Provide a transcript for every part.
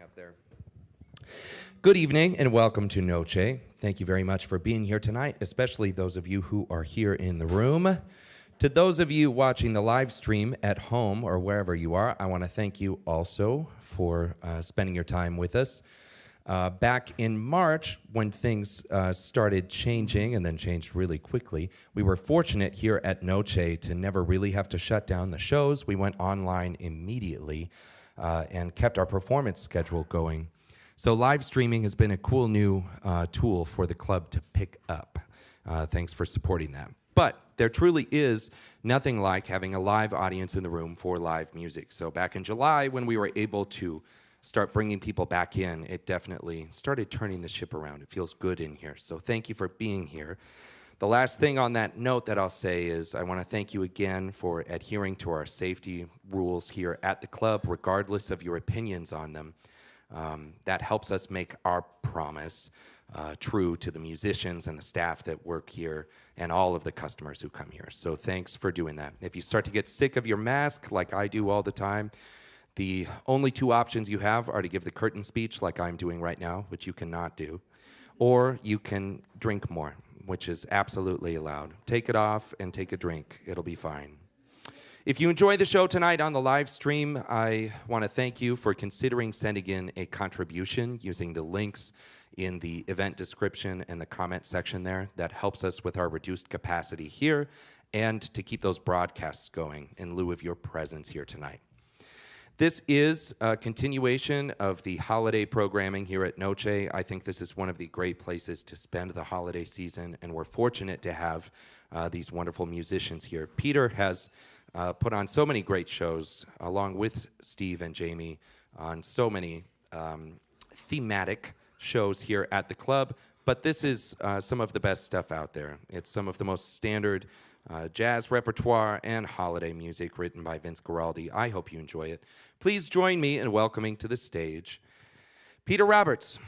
everything up there. Good evening and welcome to Noce. Thank you very much for being here tonight, especially those of you who are here in the room. To those of you watching the live stream at home or wherever you are, I want to thank you also for spending your time with us. Back in March, when things started changing and then changed really quickly, we were fortunate here at Noce to never really have to shut down the shows. We went online immediately and kept our performance schedule going. So live streaming has been a cool new tool for the club to pick up. Thanks for supporting that. But there truly is nothing like having a live audience in the room for live music. So back in July, when we were able to start bringing people back in, it definitely started turning the ship around. It feels good in here. So thank you for being here. The last thing on that note that I'll say is I want to thank you again for adhering to our safety rules here at the club, regardless of your opinions on them. That helps us make our promise true to the musicians and the staff that work here and all of the customers who come here. So thanks for doing that. If you start to get sick of your mask like I do all the time, the only two options you have are to give the curtain speech like I'm doing right now, which you cannot do, or you can drink more, which is absolutely allowed. Take it off and take a drink. It'll be fine. If you enjoy the show tonight on the live stream, I want to thank you for considering sending in a contribution using the links in the event description and the comment section there. That helps us with our reduced capacity here and to keep those broadcasts going in lieu of your presence here tonight. This is a continuation of the holiday programming here at Noce. I think this is one of the great places to spend the holiday season, and we're fortunate to have these wonderful musicians here. Peter has put on so many great shows, along with Steve and Jamie, on so many thematic shows here at the club, but this is some of the best stuff out there. It's some of the most standard jazz repertoire and holiday music written by Vince Guaraldi. I hope you enjoy it. Please join me in welcoming to the stage Peter Roberts.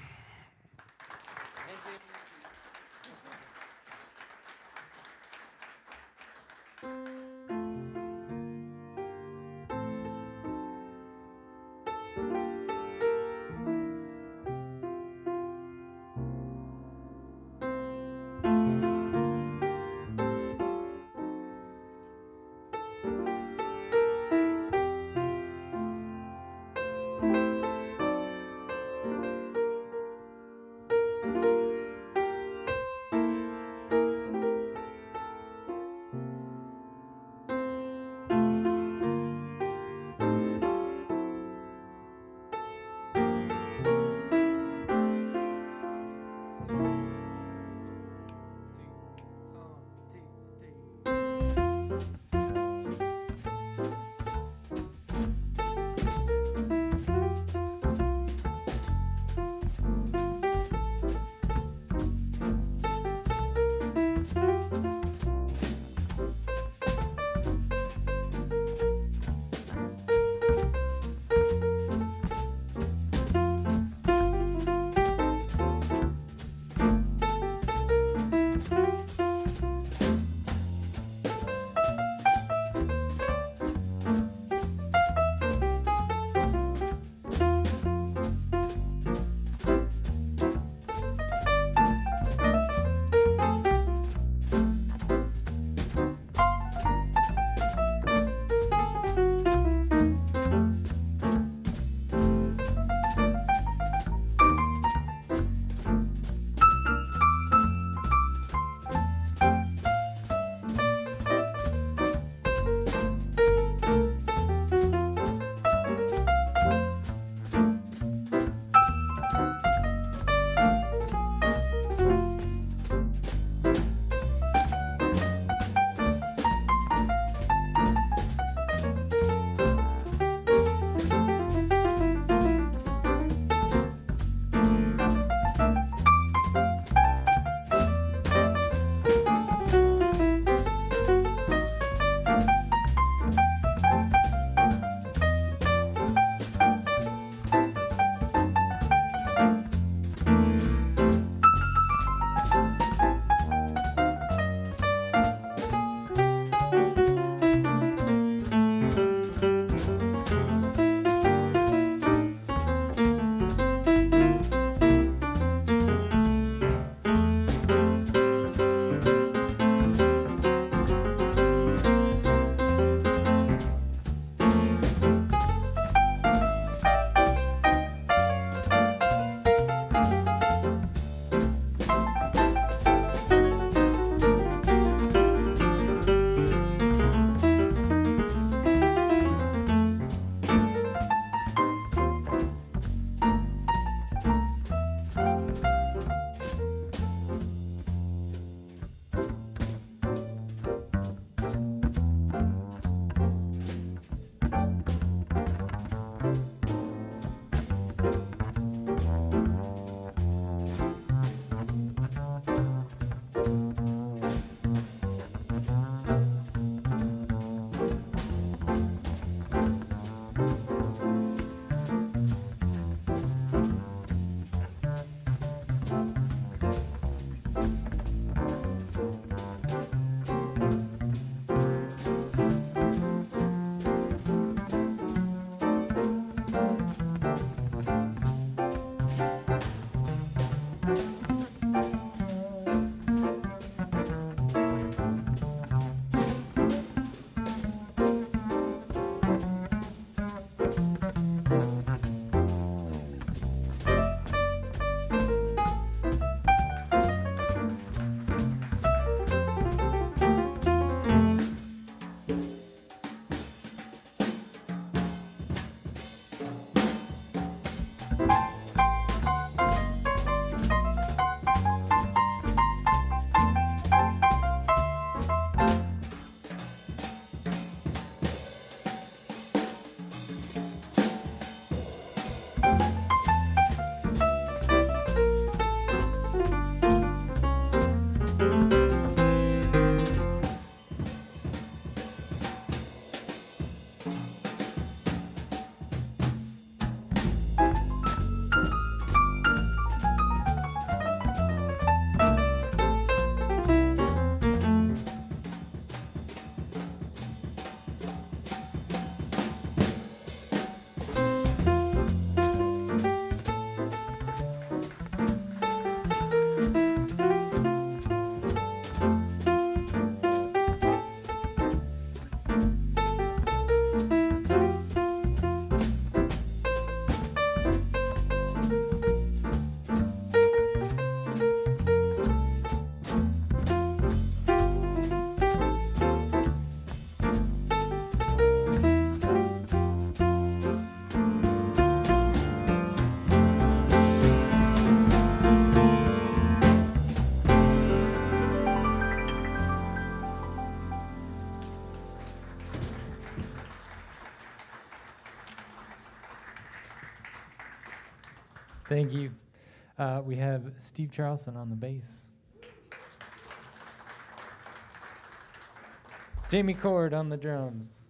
Thank you. We have Steve Charleston on the bass. Jamie Cord on the drums.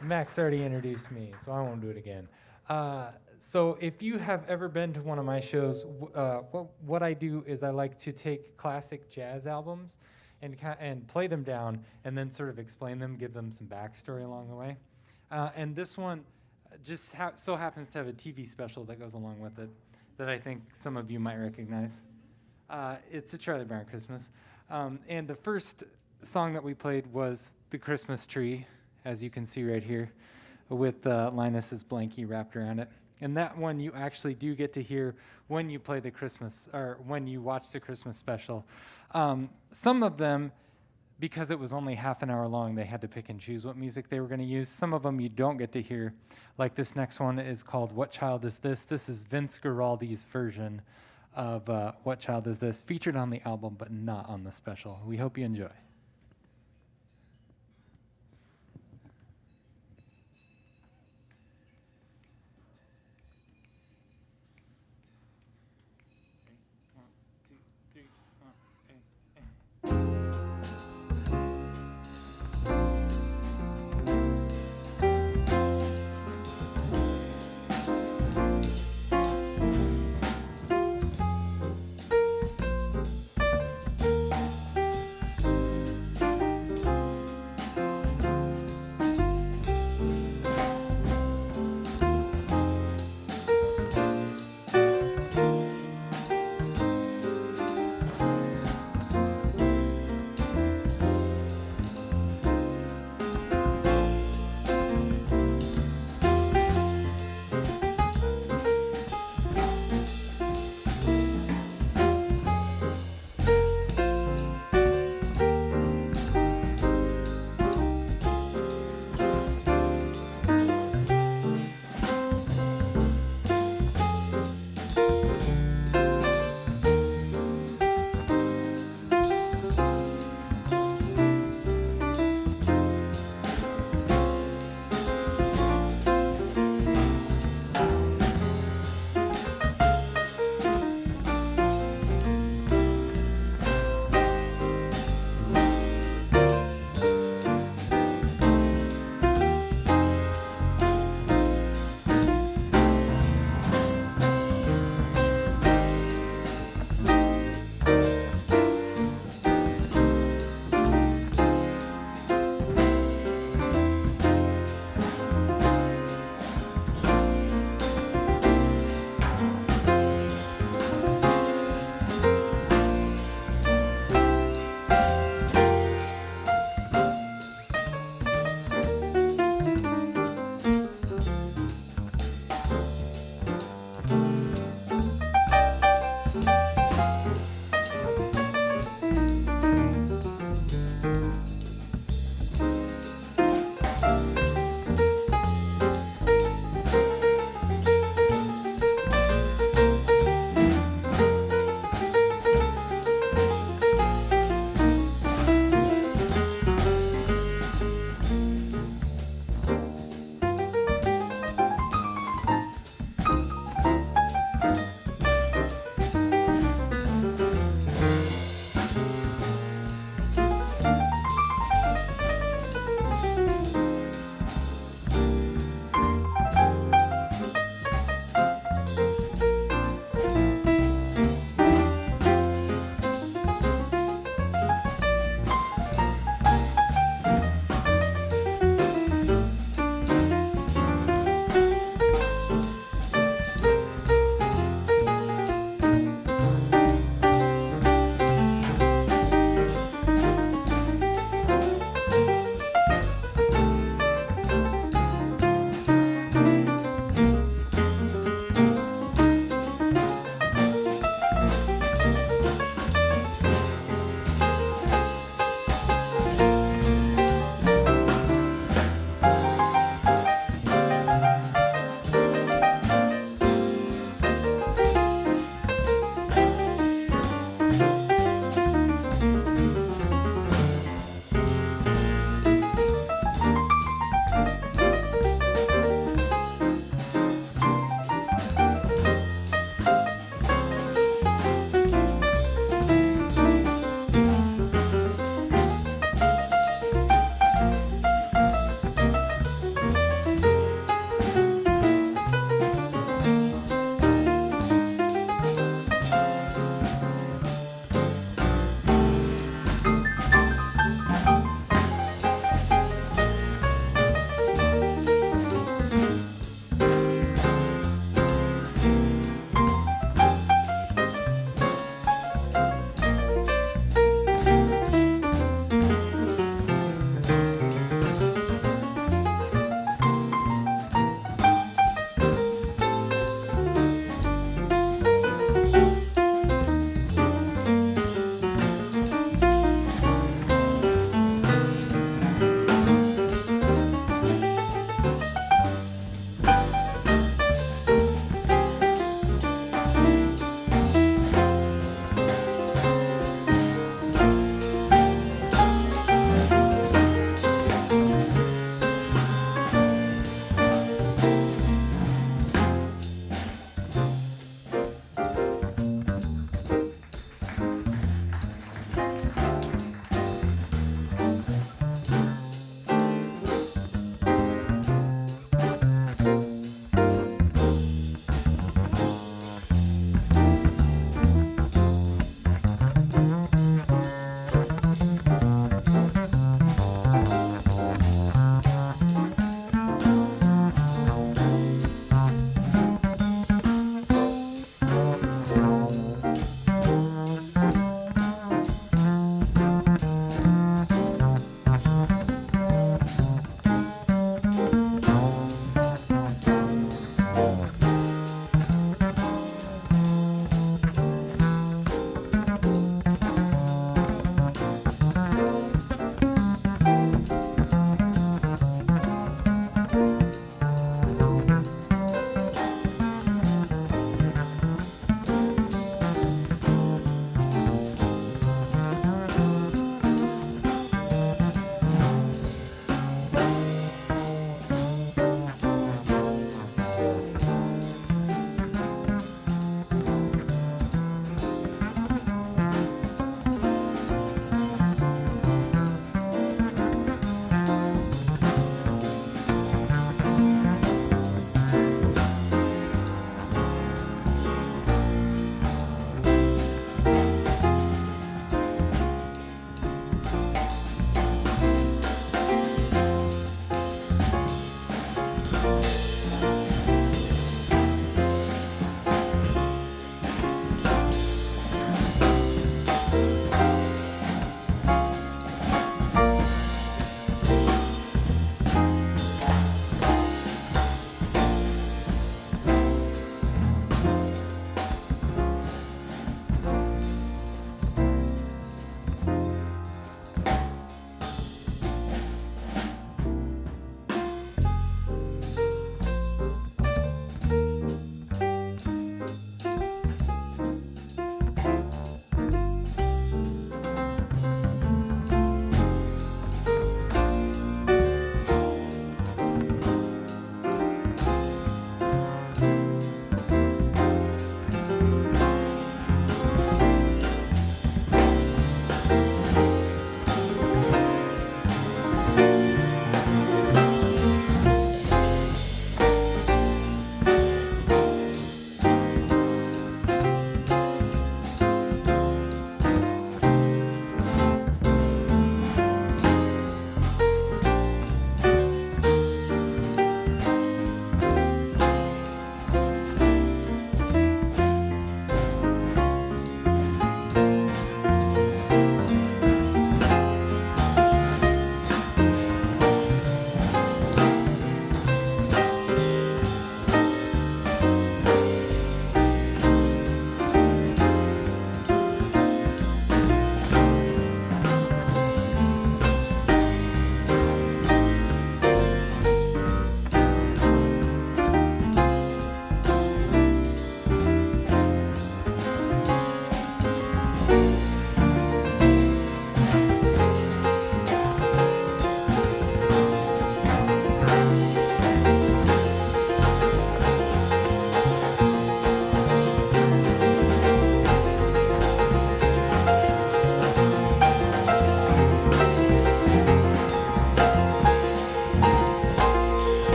Max already introduced me, so I won't do it again. So if you have ever been to one of my shows, what I do is I like to take classic jazz albums and play them down and then sort of explain them, give them some backstory along the way. And this one just so happens to have a TV special that goes along with it that I think some of you might recognize. It's a Charlie Brown Christmas. And the first song that we played was The Christmas Tree, as you can see right here, with Linus's blankie wrapped around it. And that one you actually do get to hear when you play the Christmas, or when you watch the Christmas special. Some of them, because it was only half an hour long, they had to pick and choose what music they were going to use. Some of them you don't get to hear, like this next one is called What Child Is This? This is Vince Guaraldi's version of What Child Is This? Featured on the album, but not on the special. We hope you enjoy.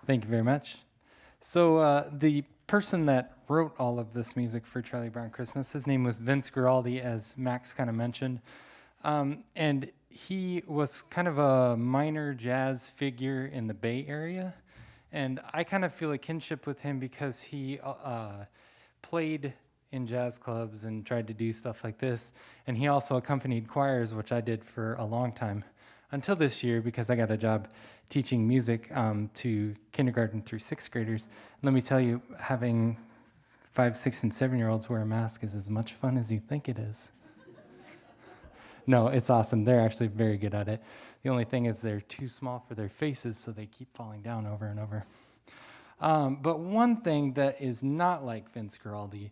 Thank you very much. So the person that wrote all of this music for Charlie Brown Christmas, his name was Vince Guaraldi, as Max kind of mentioned. And he was kind of a minor jazz figure in the Bay Area. And I kind of feel a kinship with him because he played in jazz clubs and tried to do stuff like this. And he also accompanied choirs, which I did for a long time, until this year because I got a job teaching music to kindergarten through sixth graders. And let me tell you, having 5, 6, and 7-year-olds wear a mask is as much fun as you think it is. No, it's awesome. They're actually very good at it. The only thing is they're too small for their faces, so they keep falling down over and over. But one thing that is not like Vince Guaraldi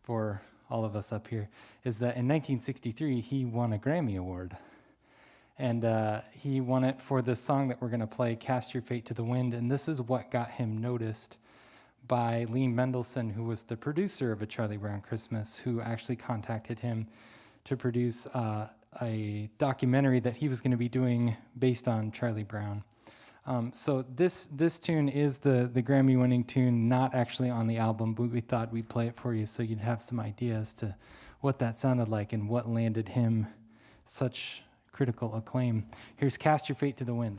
for all of us up here is that in 1963, he won a Grammy Award. And he won it for this song that we're going to play, Cast Your Fate to the Wind. And this is what got him noticed by Lee Mendelson, who was the producer of A Charlie Brown Christmas, who actually contacted him to produce a documentary that he was going to be doing based on Charlie Brown. So this tune is the Grammy-winning tune, not actually on the album, but we thought we'd play it for you so you'd have some ideas to what that sounded like and what landed him such critical acclaim. Here's Cast Your Fate to the Wind.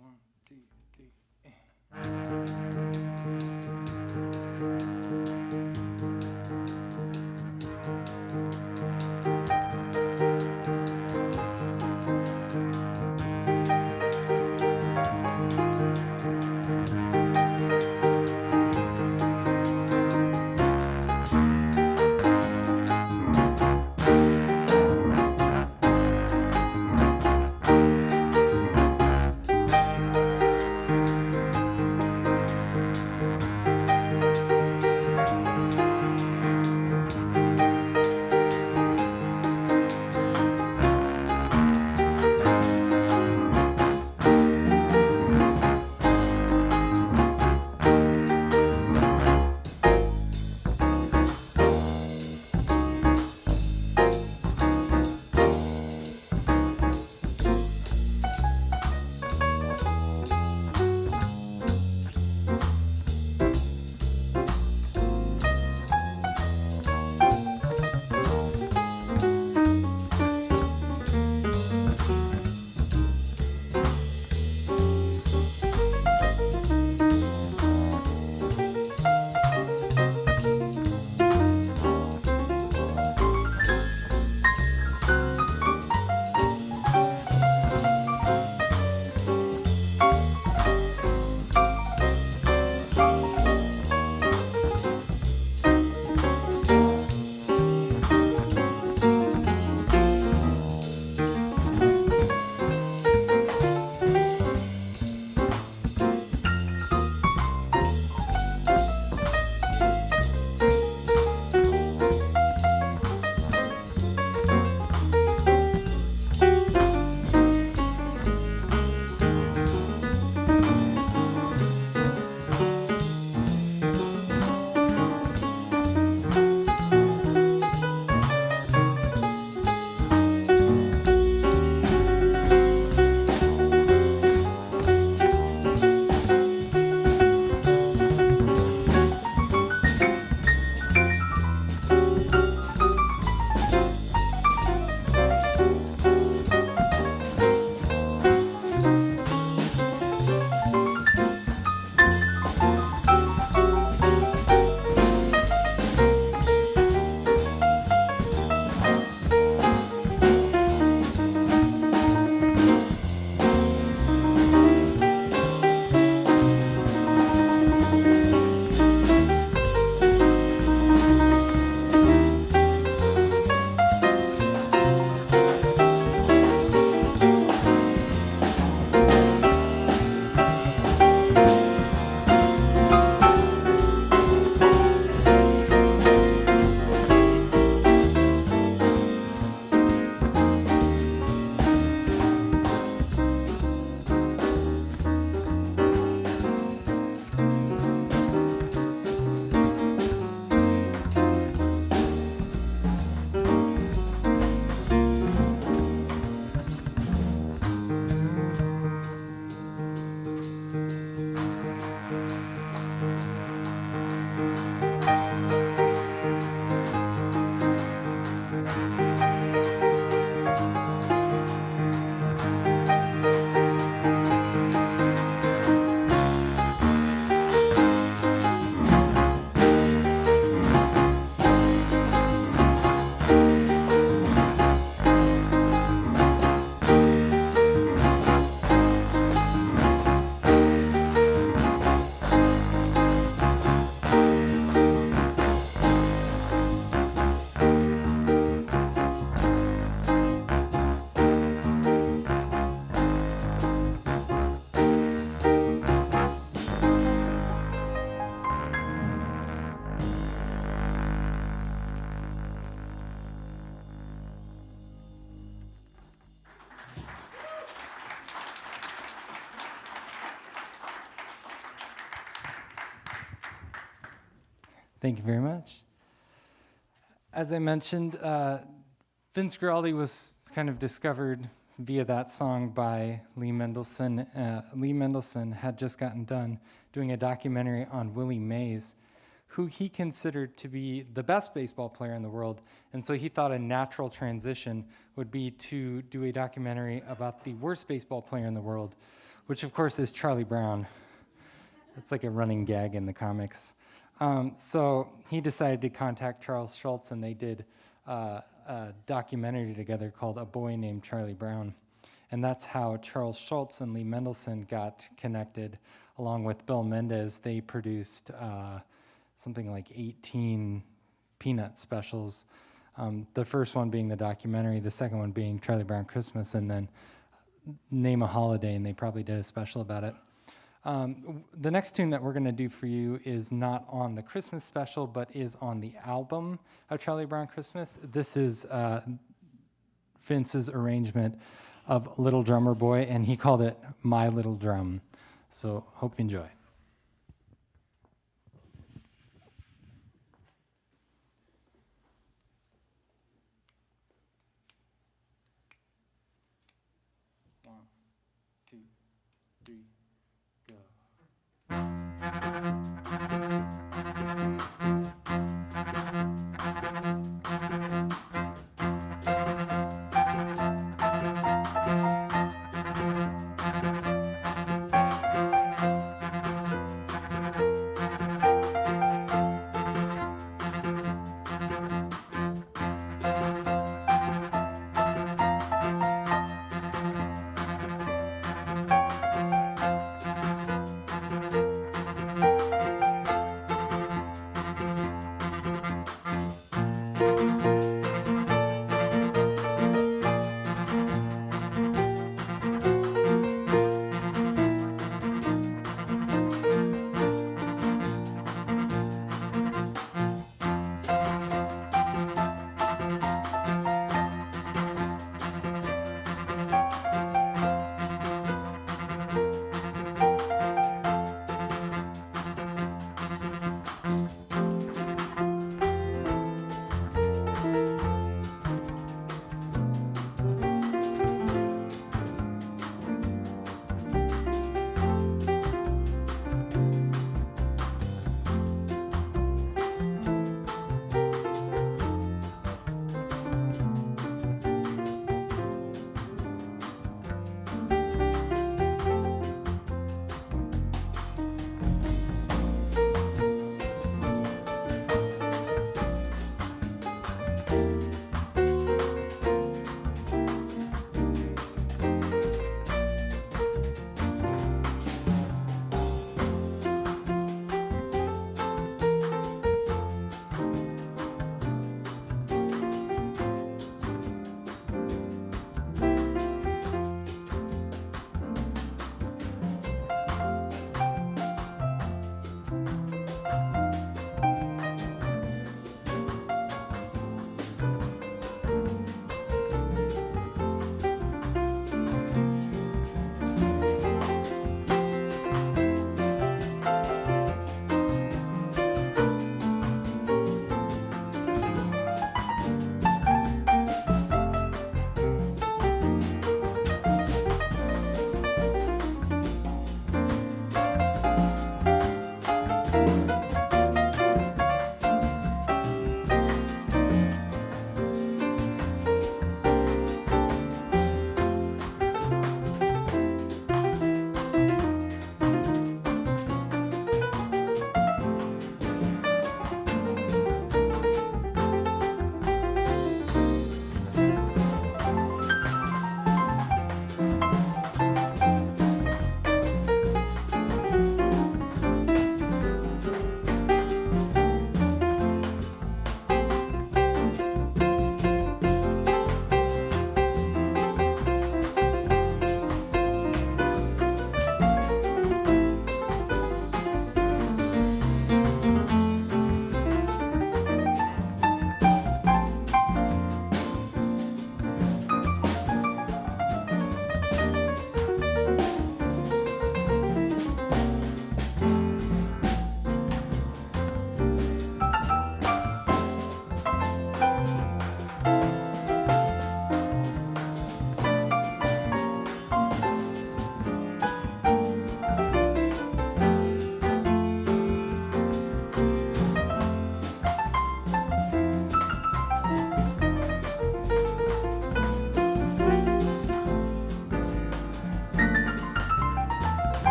One, two, three. Thank you very much. As I mentioned, Vince Guaraldi was kind of discovered via that song by Lee Mendelson. Lee Mendelson had just gotten done doing a documentary on Willie Mays, who he considered to be the best baseball player in the world. And so he thought a natural transition would be to do a documentary about the worst baseball player in the world, which of course is Charlie Brown. It's like a running gag in the comics. So he decided to contact Charles Schultz, and they did a documentary together called A Boy Named Charlie Brown. And that's how Charles Schultz and Lee Mendelson got connected. Along with Bill Mendez, they produced something like 18 Peanut specials. The first one being the documentary, the second one being Charlie Brown Christmas, and then Name a Holiday, and they probably did a special about it. The next tune that we're going to do for you is not on the Christmas special, but is on the album of Charlie Brown Christmas. This is Vince's arrangement of Little Drummer Boy, and he called it My Little Drum. So hope you enjoy. One, two, three.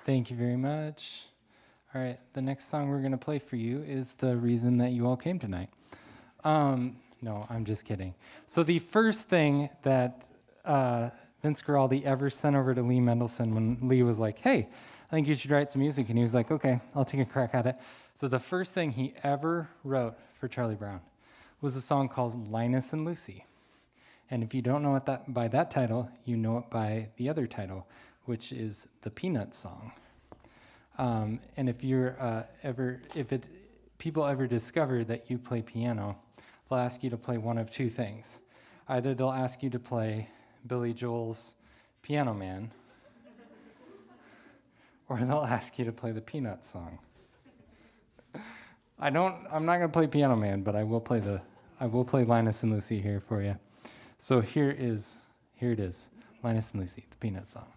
Thank you very much. All right, the next song we're going to play for you is The Reason That You All Came Tonight. No, I'm just kidding. So the first thing that Vince Guaraldi ever sent over to Lee Mendelsohn when Lee was like, hey, I think you should write some music. And he was like, okay, I'll take a crack at it. So the first thing he ever wrote for Charlie Brown was a song called Linus and Lucy. And if you don't know it by that title, you know it by the other title, which is the Peanuts song. And if you're people ever discover that you play piano, they'll ask you to play one of two things. Either they'll ask you to play Billy Joel's Piano Man, or they'll ask you to play the Peanuts song. I'm not gonna play Piano Man, but I will play Linus and Lucy here for you. So here it is, Linus and Lucy, the Peanuts song.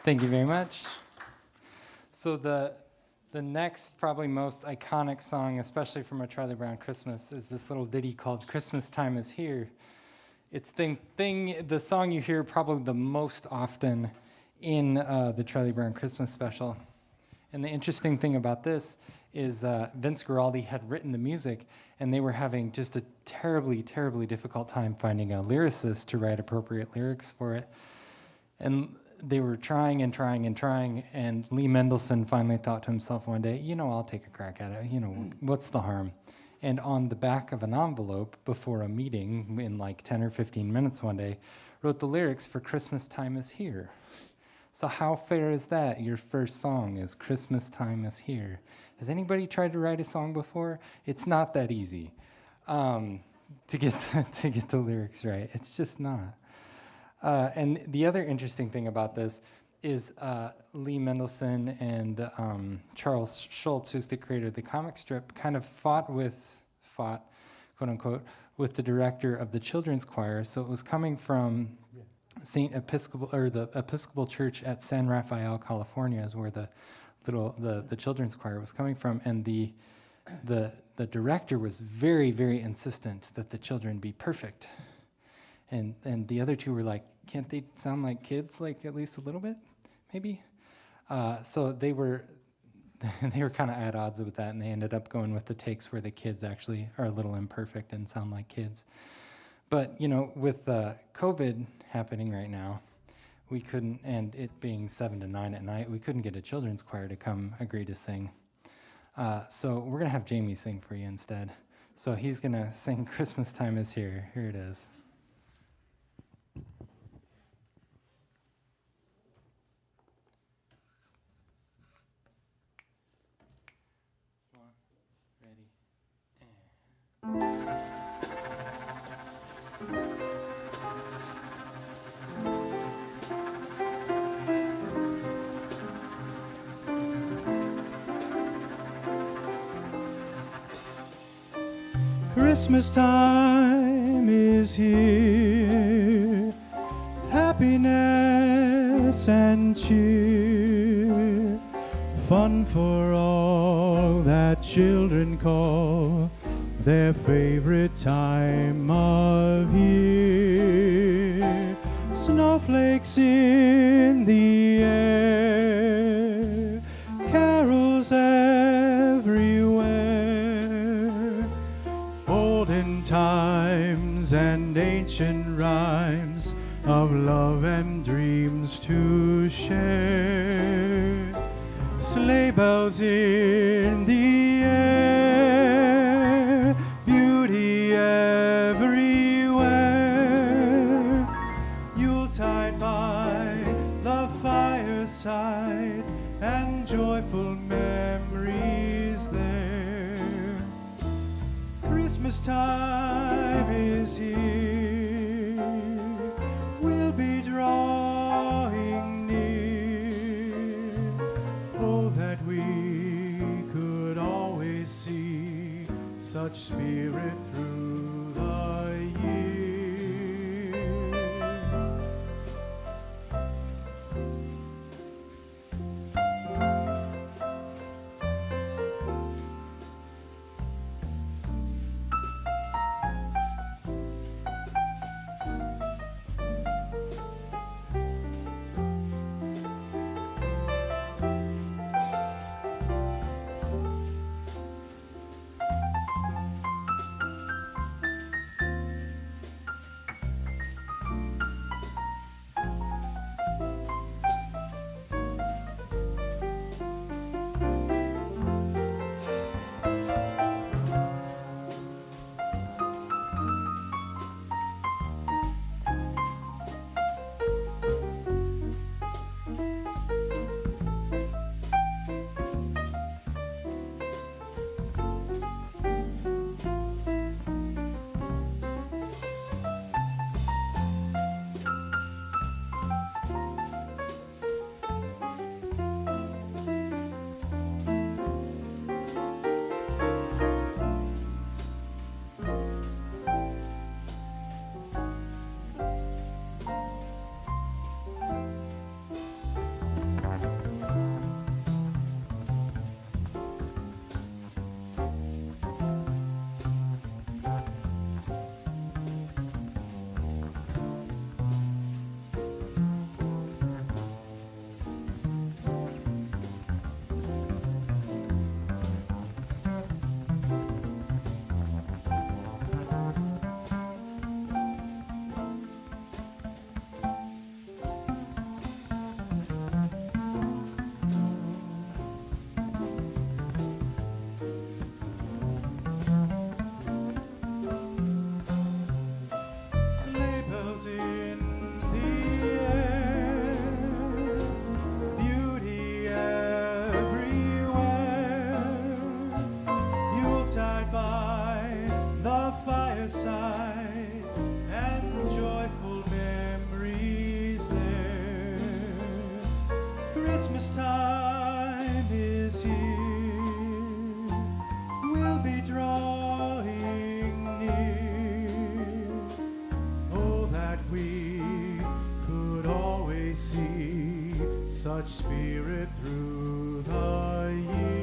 Thank you very much. So the next, probably most iconic song, especially from A Charlie Brown Christmas, is this little ditty called "Christmas Time Is Here." It's the song you hear probably the most often in the Charlie Brown Christmas special. And the interesting thing about this is Vince Guaraldi had written the music, and they were having just a terribly, terribly difficult time finding a lyricist to write appropriate lyrics for it. And they were trying and trying and trying, and Lee Mendelson finally thought to himself one day, I'll take a crack at it. What's the harm? And on the back of an envelope before a meeting in like 10 or 15 minutes one day, wrote the lyrics for "Christmas Time Is Here." So how fair is that? Your first song is "Christmas Time Is Here." Has anybody tried to write a song before? It's not that easy to get the lyrics right. It's just not. And the other interesting thing about this is Lee Mendelson and Charles Schultz, who's the creator of the comic strip, kind of fought, quote unquote, with the director of the children's choir. So it was coming from the Episcopal Church at San Rafael, California, is where the children's choir was coming from, and the director was very, very insistent that the children be perfect. And the other two were like, can't they sound like kids, like at least a little bit, maybe? So they were kind of at odds with that, and they ended up going with the takes where the kids actually are a little imperfect and sound like kids. But with COVID happening right now, we couldn't, and it being 7 to 9 at night, we couldn't get a children's choir to come agree to sing. So we're gonna have Jamie sing for you instead. So he's gonna sing "Christmas Time Is Here." Here it is. Christmas time is here, happiness and cheer, fun for all that children call their favorite time of year. Snowflakes in the air, carols everywhere, olden times and ancient rhymes of love and dreams to share. Sleigh bells in the air, beauty everywhere, Yuletide by the fireside, and joyful memories there. Christmas time is here, we'll be drawing near. Oh, that we could always see such spirit through the year. Christmas time is here, we'll be drawing near. Oh, that we could always see such spirit through the year.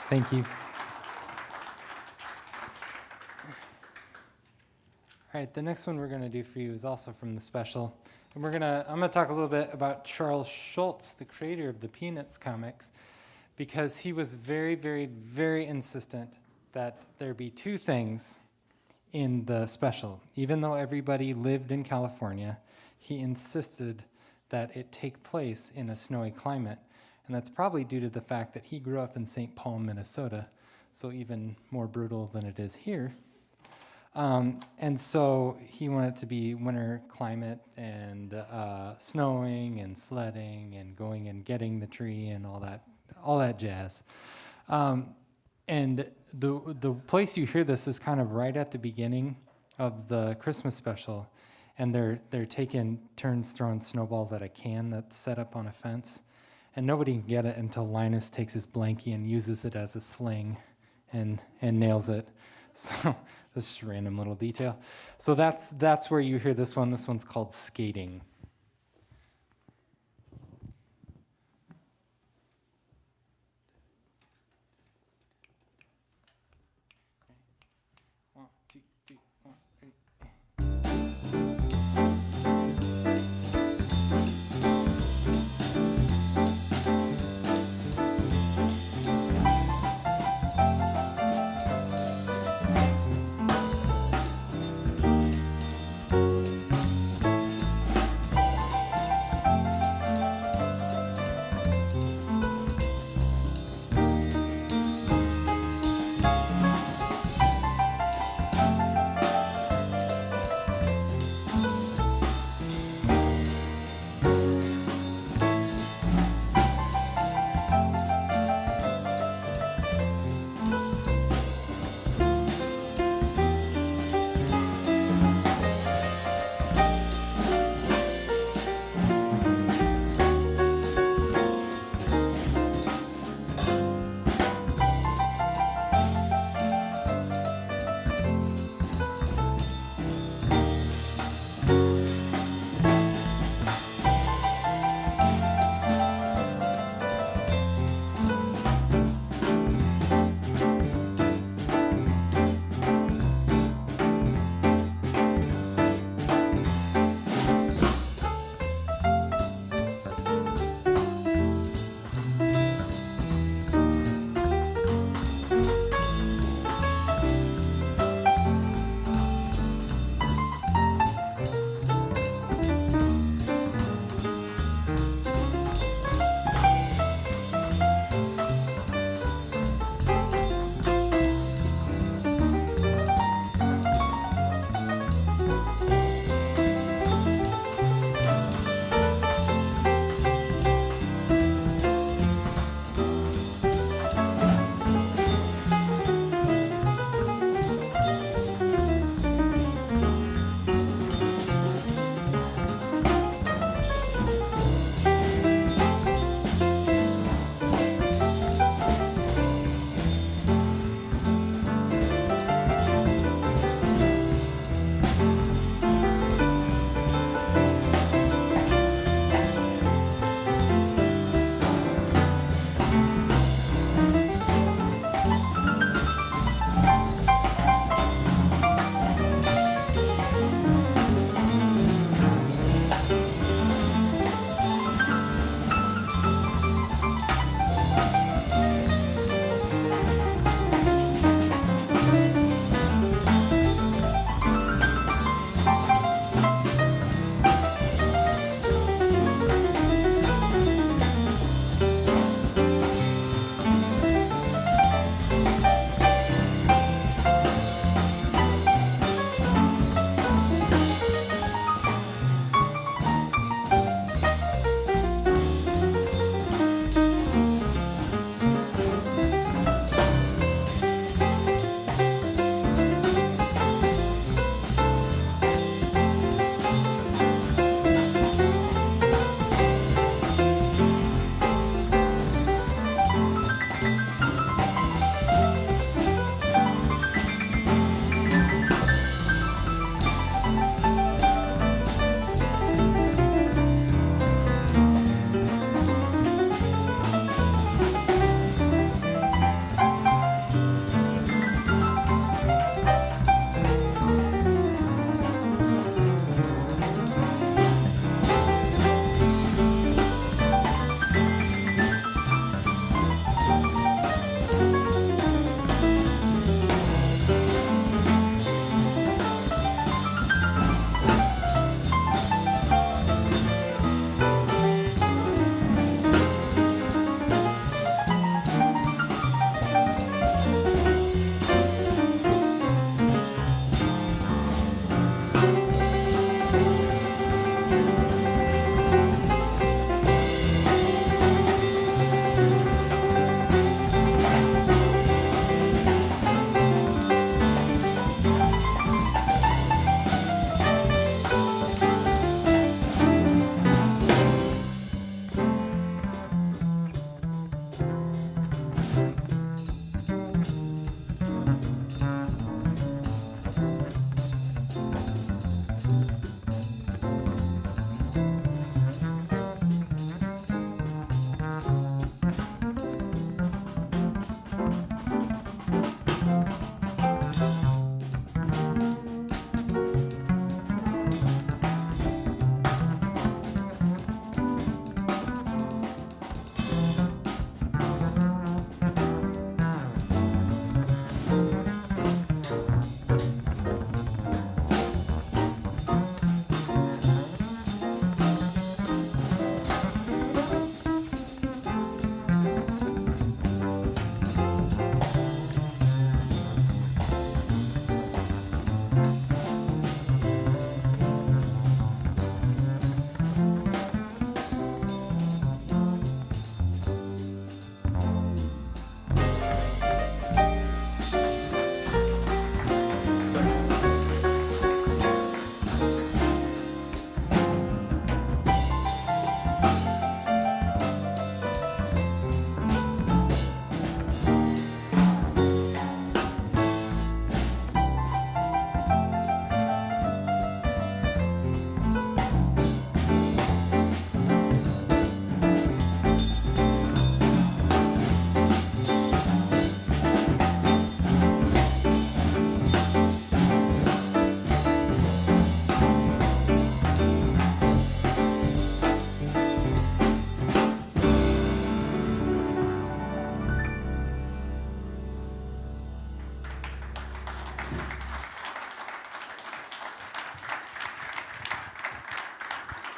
Thank you. All right, the next one we're going to do for you is also from the special. And I'm going to talk a little bit about Charles Schulz, the creator of the Peanuts comics, because he was very, very, very insistent that there be two things in the special. Even though everybody lived in California, he insisted that it take place in a snowy climate. And that's probably due to the fact that he grew up in St. Paul, Minnesota, so even more brutal than it is here. And so he wanted it to be winter climate and snowing and sledding and going and getting the tree and all that jazz. And the place you hear this is kind of right at the beginning of the Christmas special, and they're taking turns throwing snowballs at a can that's set up on a fence. And nobody can get it until Linus takes his blankie and uses it as a sling and nails it. So this is just a random little detail. So that's where you hear this one. This one's called Skating. One, two, three, 1, 3.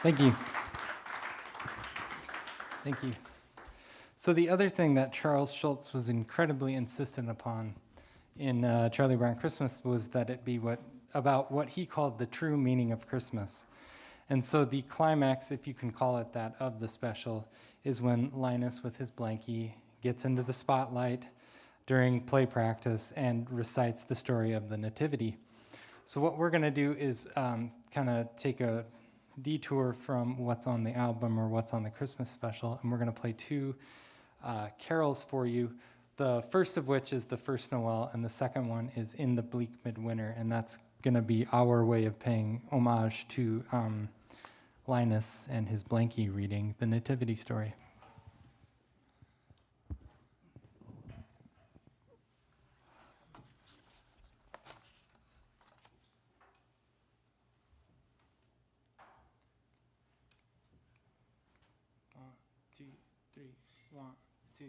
Thank you. Thank you. So the other thing that Charles Schulz was incredibly insistent upon in Charlie Brown Christmas was that it be about what he called the true meaning of Christmas. And so the climax, if you can call it that, of the special is when Linus with his blankie gets into the spotlight during play practice and recites the story of the Nativity. So what we're going to do is kind of take a detour from what's on the album or what's on the Christmas special, and we're going to play two carols for you. The first of which is the First Noel, and the second one is In the Bleak Midwinter, and that's going to be our way of paying homage to Linus and his blankie reading the Nativity story. One, two, three, 1, 2.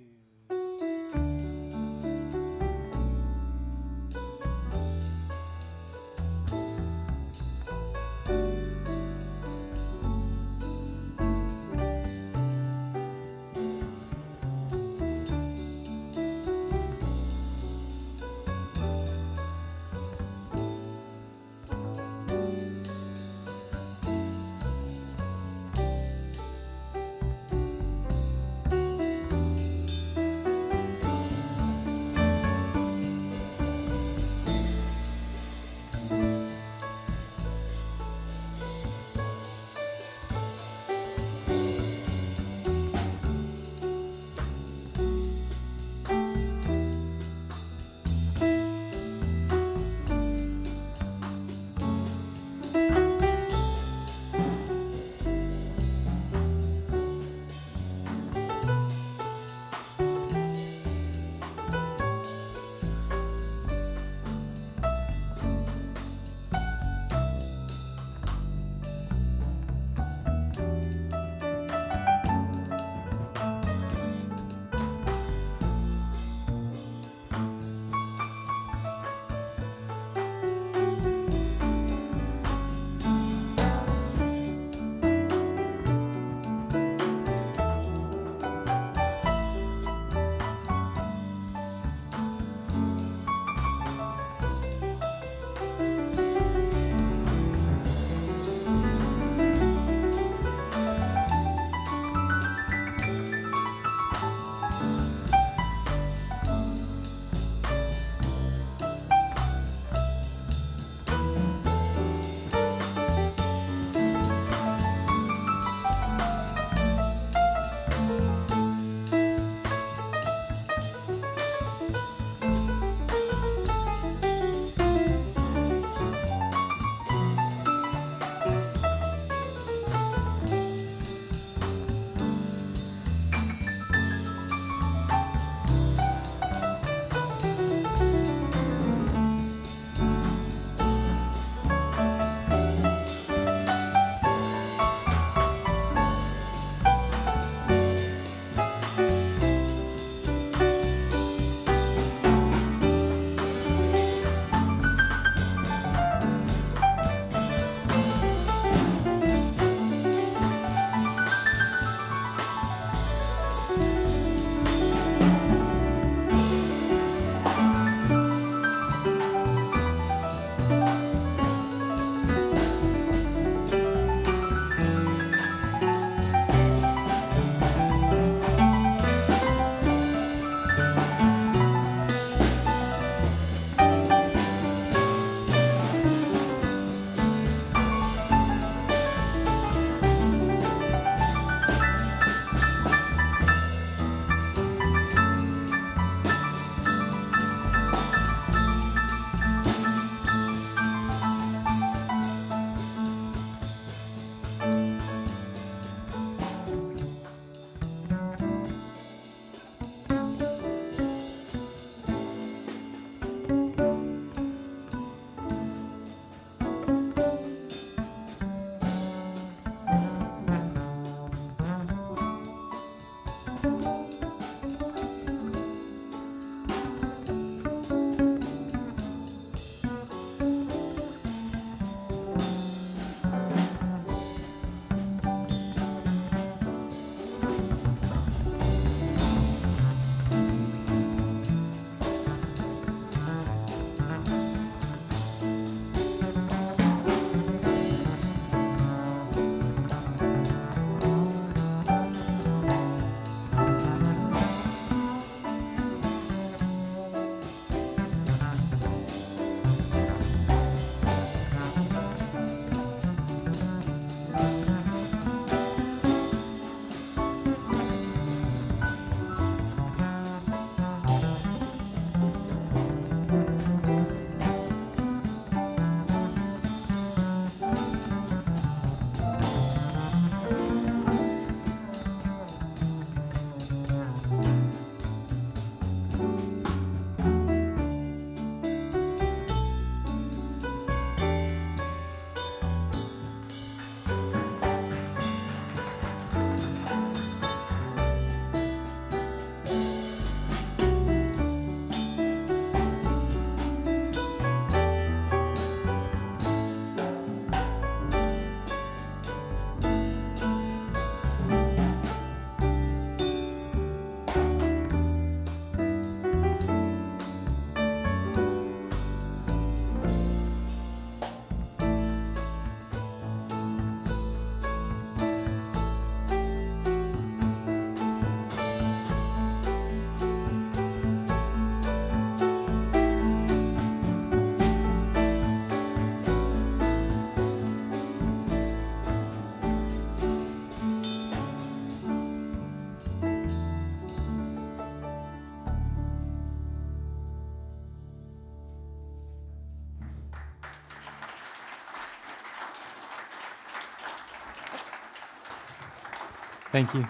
Thank you.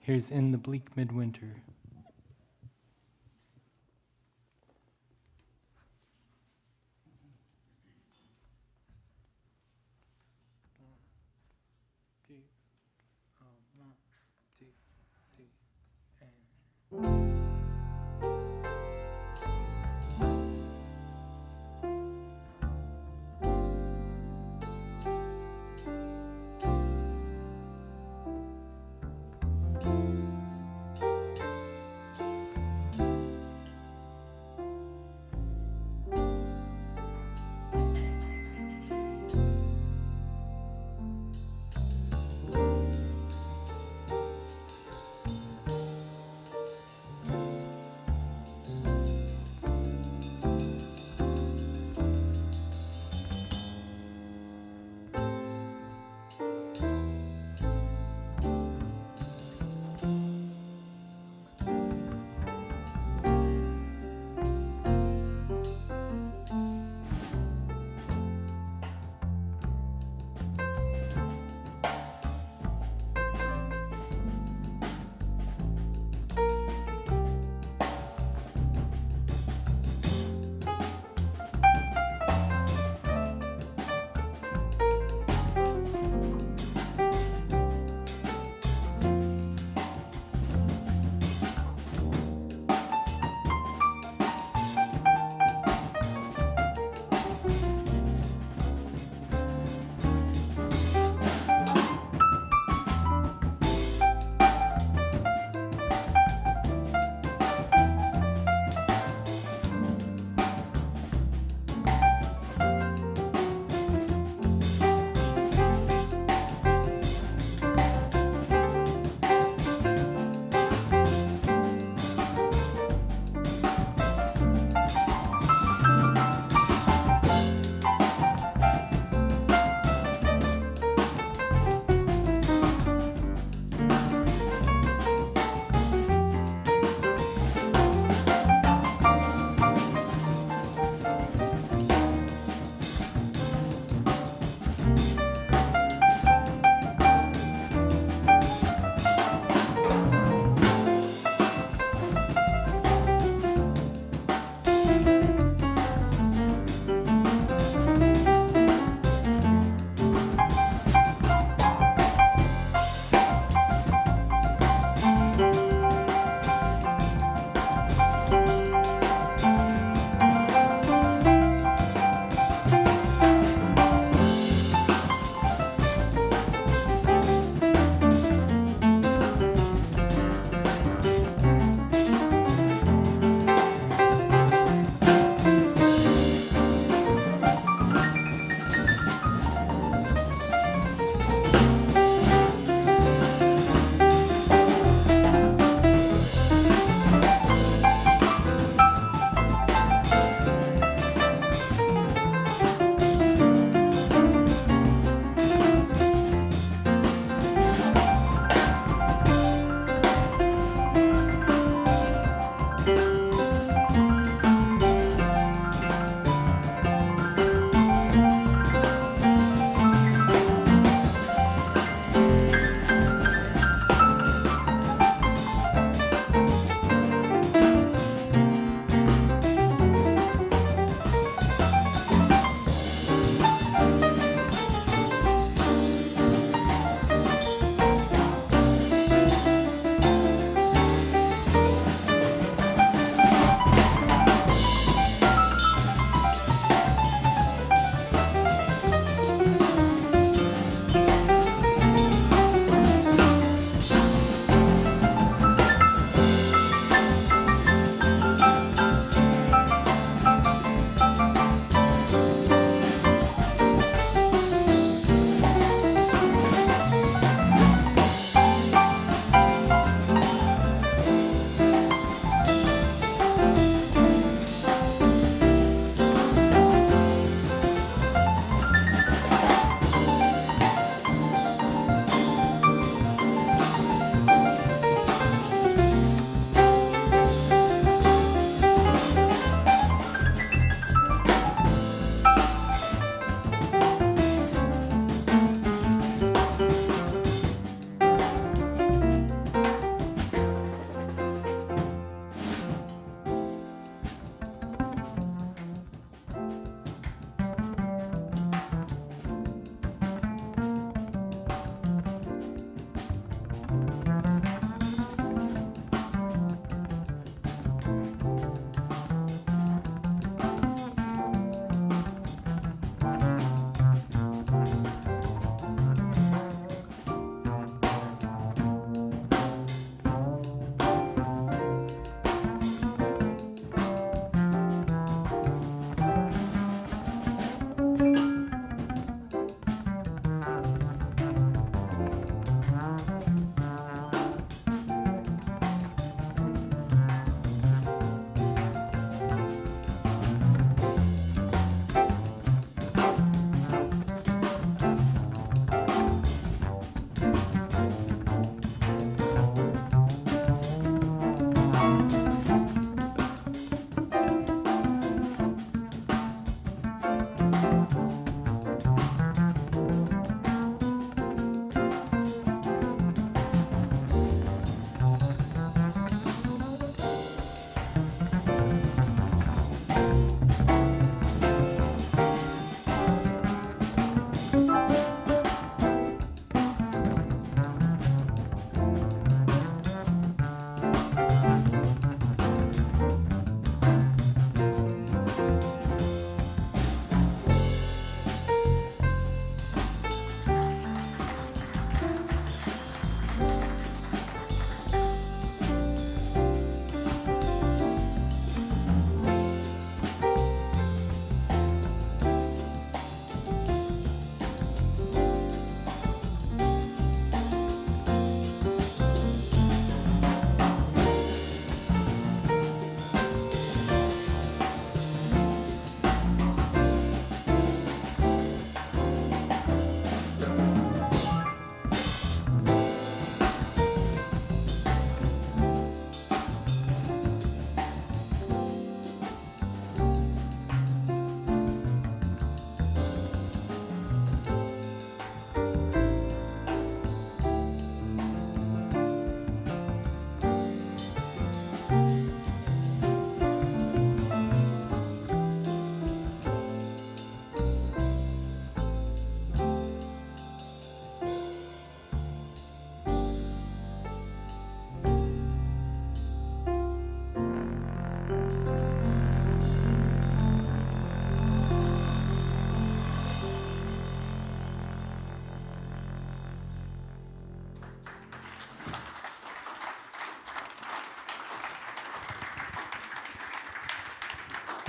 Here's In the Bleak Midwinter.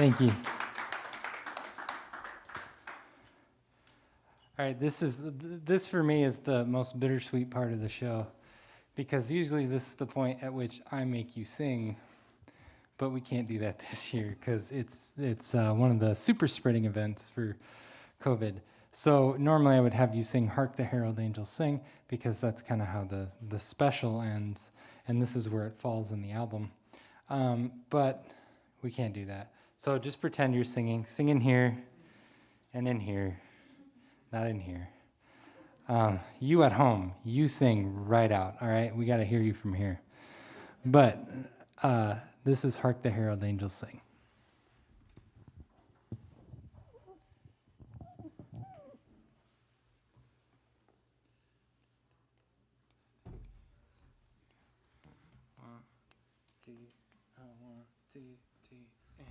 Thank you. All right, this for me is the most bittersweet part of the show, because usually this is the point at which I make you sing, but we can't do that this year because it's one of the super spreading events for COVID. So normally I would have you sing "Hark the Herald Angels Sing" because that's kind of how the special ends, and this is where it falls in the album. But we can't do that. So just pretend you're singing. Sing in here and in here. Not in here. You at home, you sing right out, all right? We got to hear you from here. But this is "Hark the Herald Angels Sing." One, two, and...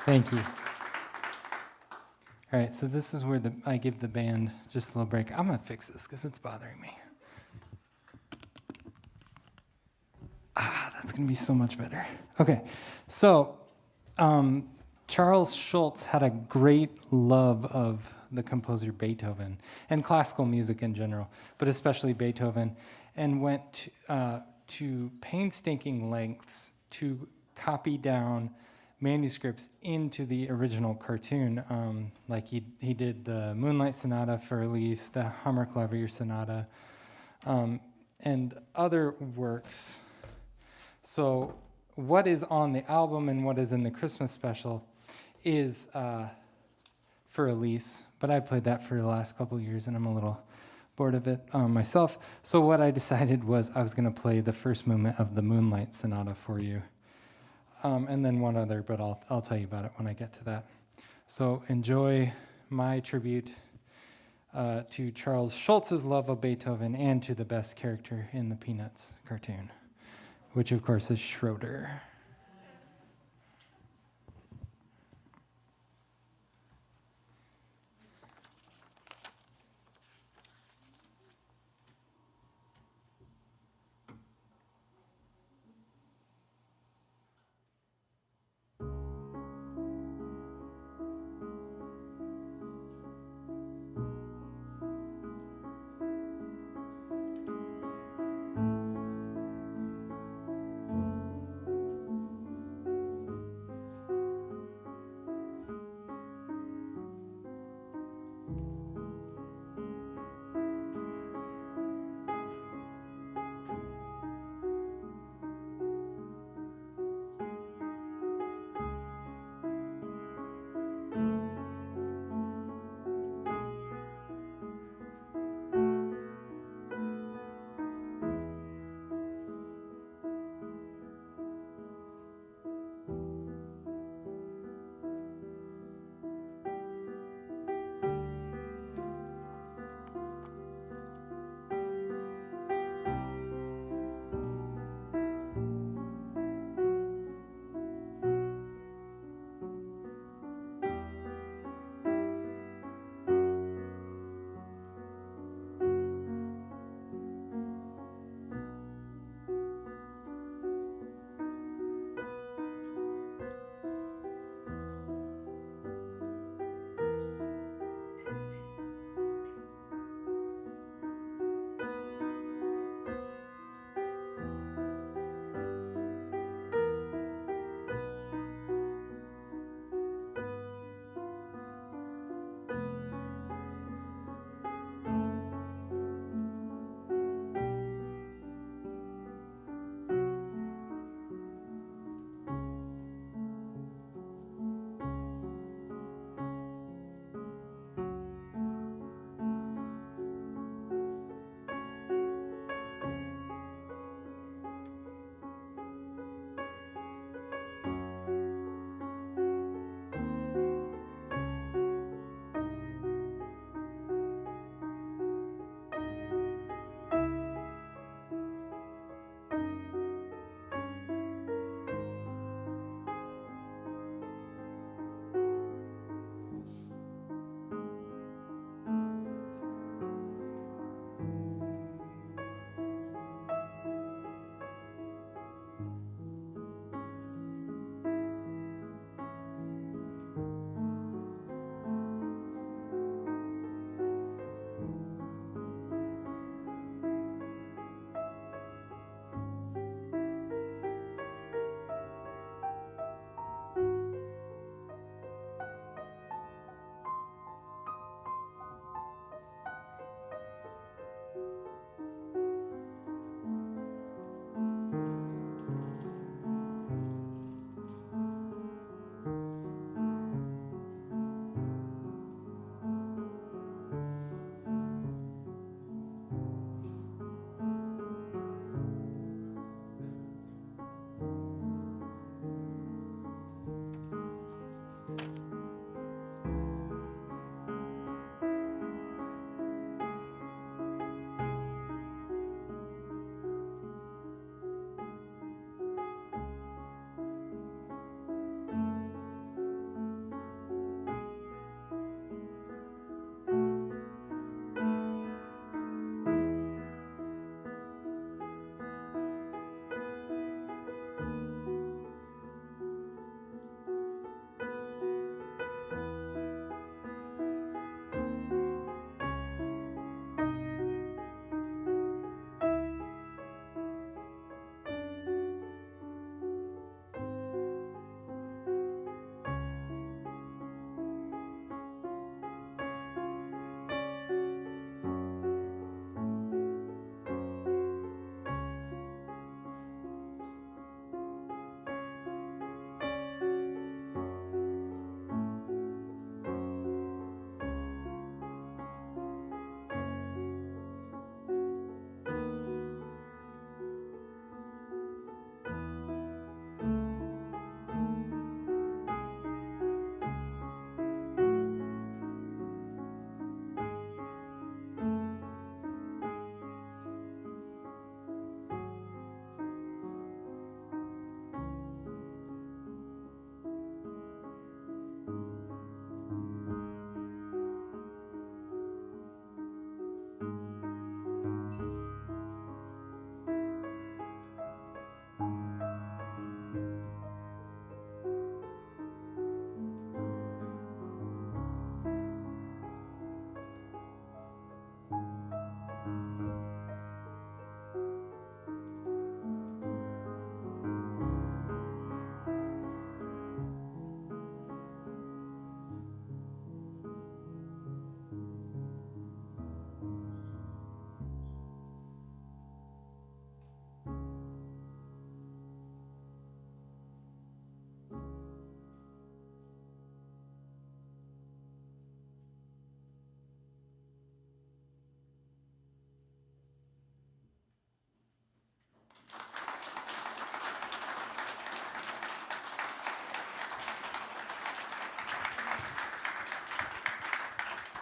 Thank you. All right, so this is where I give the band just a little break. I'm going to fix this because it's bothering me. That's going to be so much better. Okay, so Charles Schulz had a great love of the composer Beethoven and classical music in general, but especially Beethoven, and went to painstaking lengths to copy down manuscripts into the original cartoon. Like he did the Moonlight Sonata for Elise, the Hammerklavier Sonata, and other works. So what is on the album and what is in the Christmas special is for Elise, but I played that for the last couple of years and I'm a little bored of it myself. So what I decided was I was going to play the first movement of the Moonlight Sonata for you. And then one other, but I'll tell you about it when I get to that. So enjoy my tribute to Charles Schulz's love of Beethoven and to the best character in the Peanuts cartoon, which of course is Schroeder.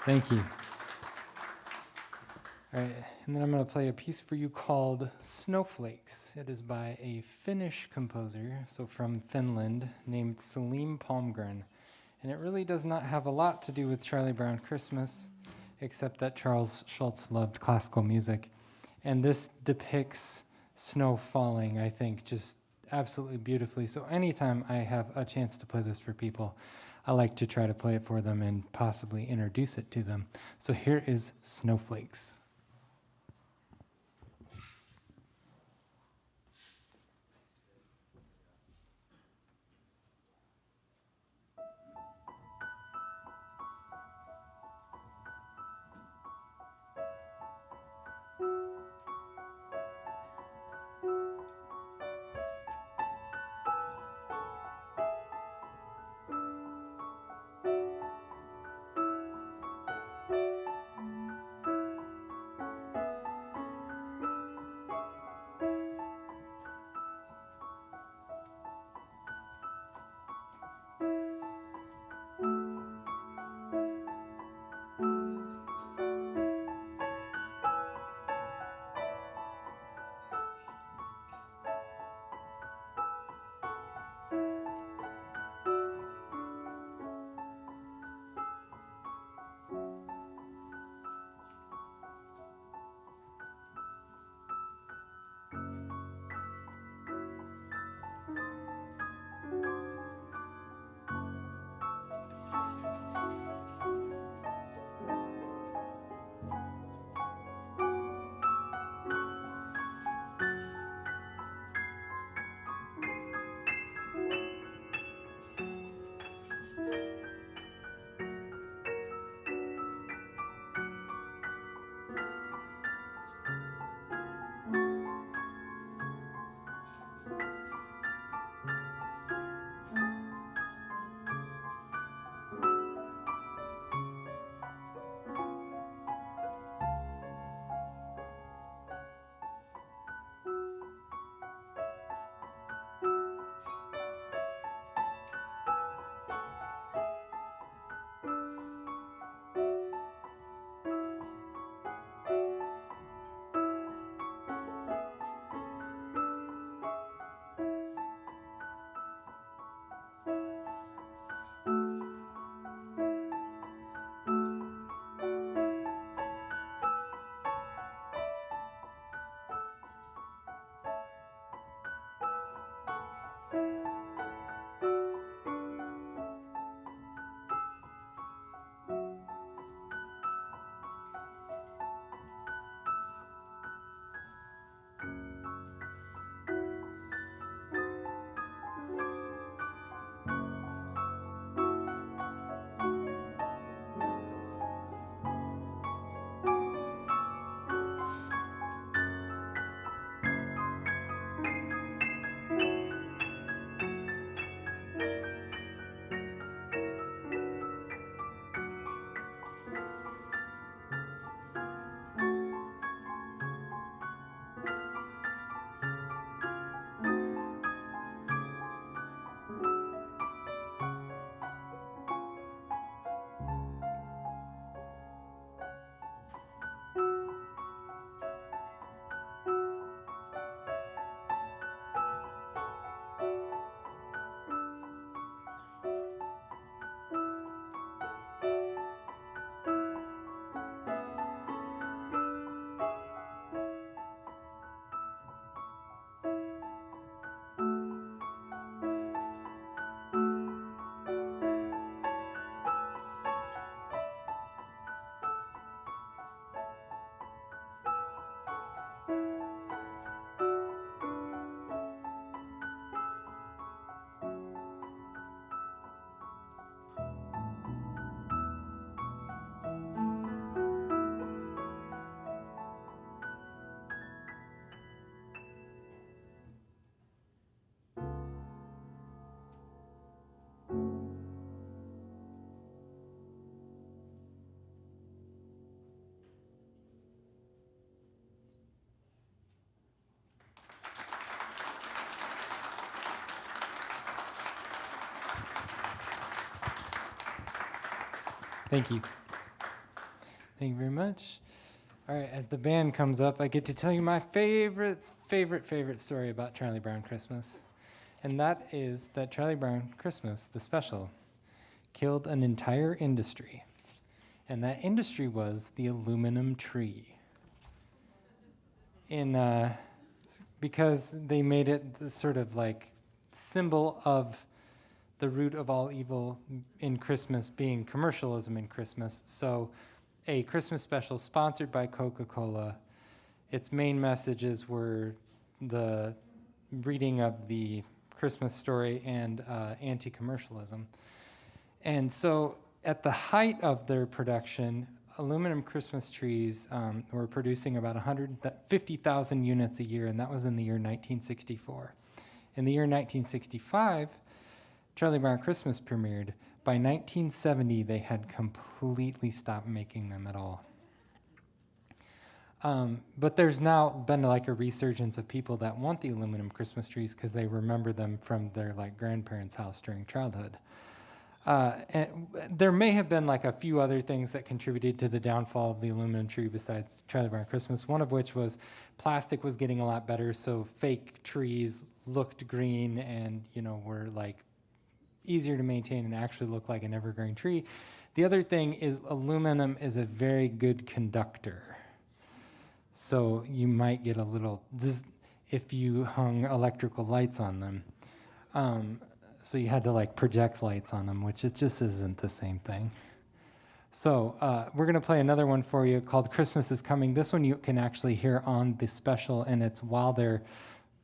Thank you. All right, and then I'm going to play a piece for you called Snowflakes. It is by a Finnish composer, so from Finland, named Salim Palmgren. And it really does not have a lot to do with Charlie Brown Christmas, except that Charles Schulz loved classical music. And this depicts snow falling, I think, just absolutely beautifully. So anytime I have a chance to play this for people, I like to try to play it for them and possibly introduce it to them. So here is Snowflakes. Thank you. Thank you very much. All right, as the band comes up, I get to tell you my favorite story about Charlie Brown Christmas. And that is that Charlie Brown Christmas, the special, killed an entire industry. And that industry was the aluminum tree. Because they made it the sort of like symbol of the root of all evil in Christmas being commercialism in Christmas. So a Christmas special sponsored by Coca-Cola. Its main messages were the reading of the Christmas story and anti-commercialism. And so at the height of their production, aluminum Christmas trees were producing about 150,000 units a year, and that was in the year 1964. In the year 1965, Charlie Brown Christmas premiered. By 1970, they had completely stopped making them at all. But there's now been like a resurgence of people that want the aluminum Christmas trees because they remember them from their like grandparents' house during childhood. And there may have been like a few other things that contributed to the downfall of the aluminum tree besides Charlie Brown Christmas, one of which was plastic was getting a lot better, so fake trees looked green and, were like easier to maintain and actually look like an evergreen tree. The other thing is aluminum is a very good conductor. So you might get a little zzz if you hung electrical lights on them. So you had to like project lights on them, which it just isn't the same thing. So we're going to play another one for you called Christmas is Coming. This one you can actually hear on the special, and it's while they're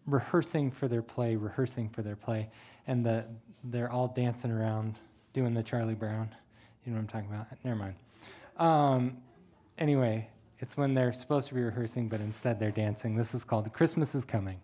rehearsing for their play, and they're all dancing around doing the Charlie Brown. You know what I'm talking about? Never mind. Anyway, it's when they're supposed to be rehearsing, but instead they're dancing. This is called Christmas is Coming.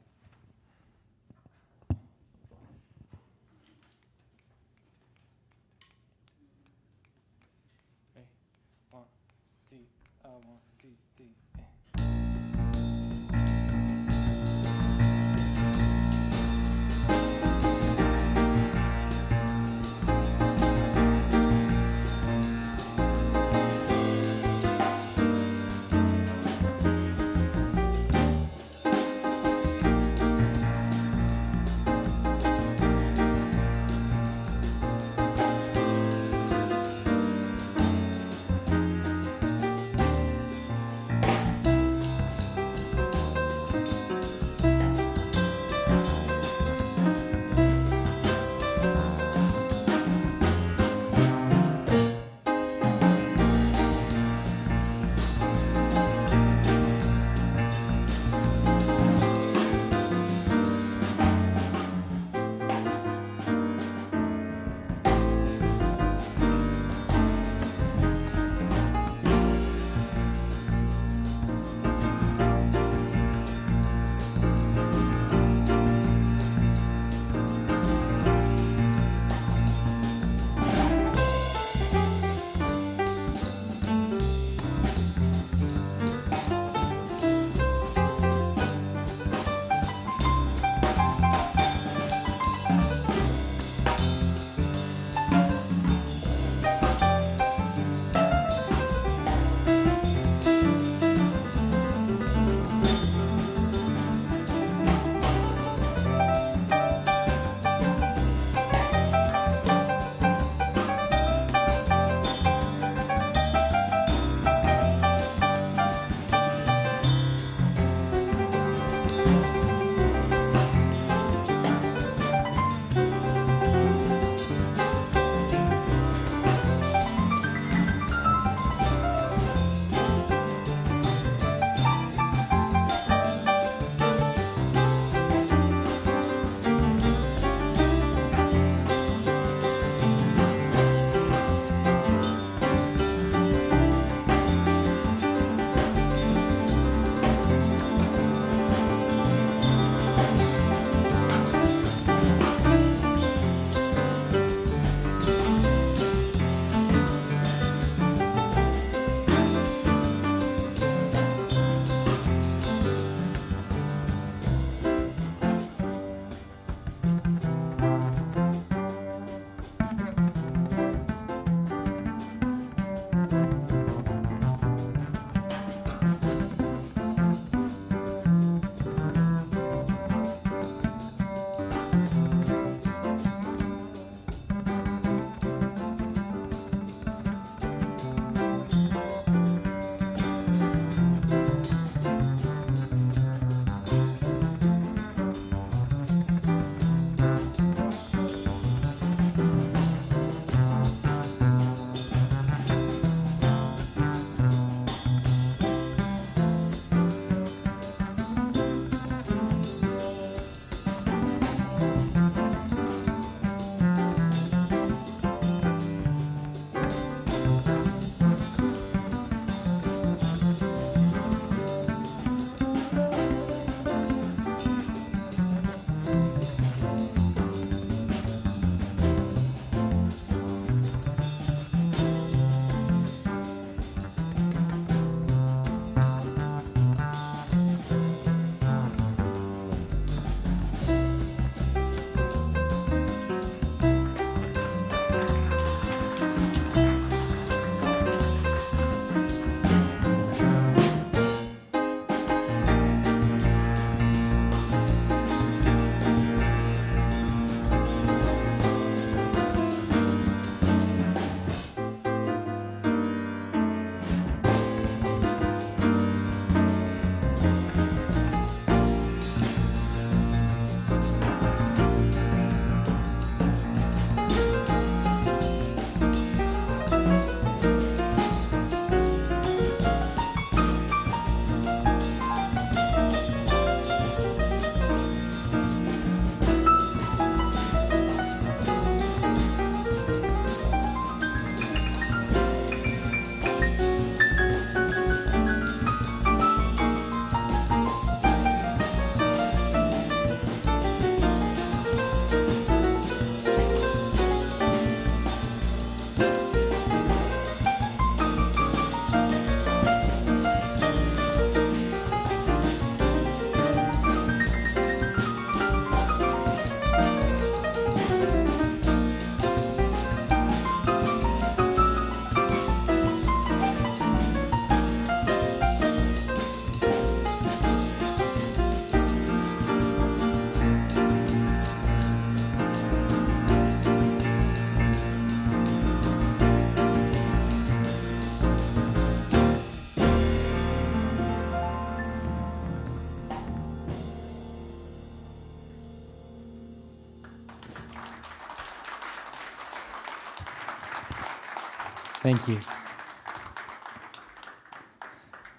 Thank you.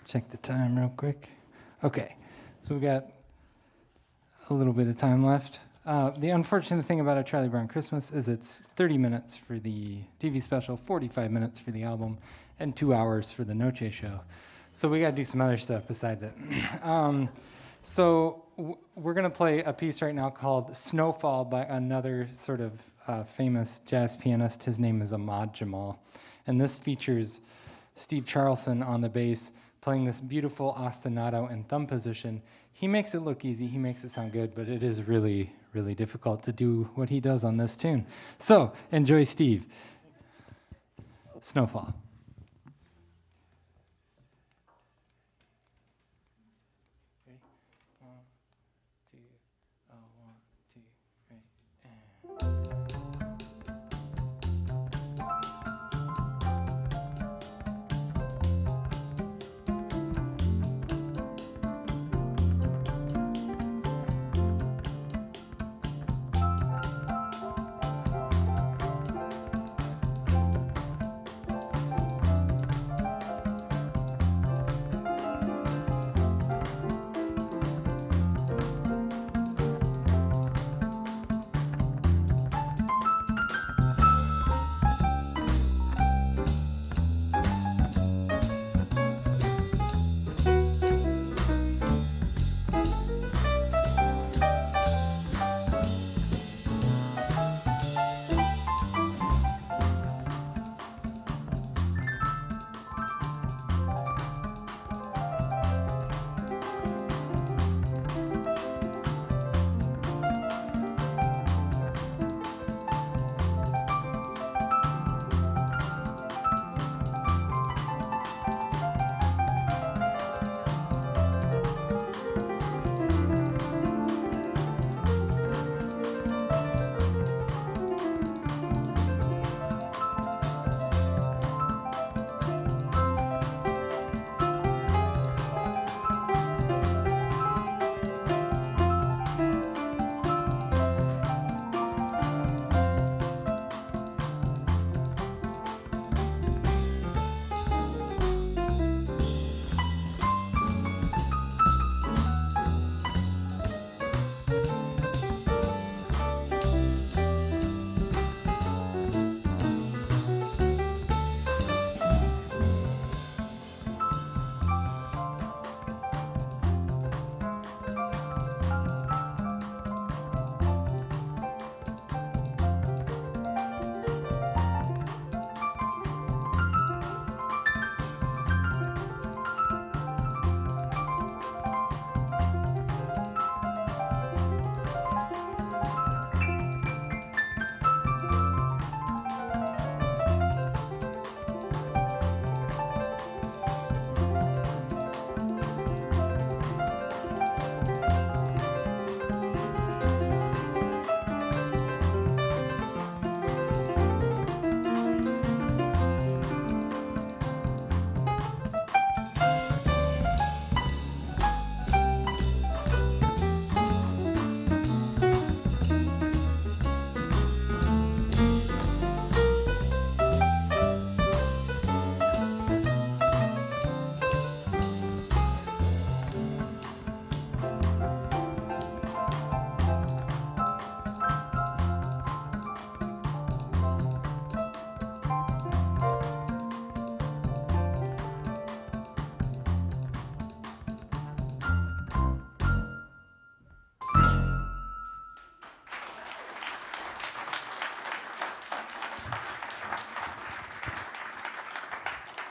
Check the time real quick. Okay, so we got a little bit of time left. The unfortunate thing about A Charlie Brown Christmas is it's 30 minutes for the TV special, 45 minutes for the album, and 2 hours for the Noce show. So we got to do some other stuff besides it. We're going to play a piece right now called Snowfall by another sort of famous jazz pianist. His name is Ahmad Jamal. And this features Steve Charleston on the bass, playing this beautiful ostinato and thumb position. He makes it look easy, he makes it sound good, but it is really, really difficult to do what he does on this tune. So, enjoy Steve. Snowfall. Ready? 1, 2, 1, 2, 3,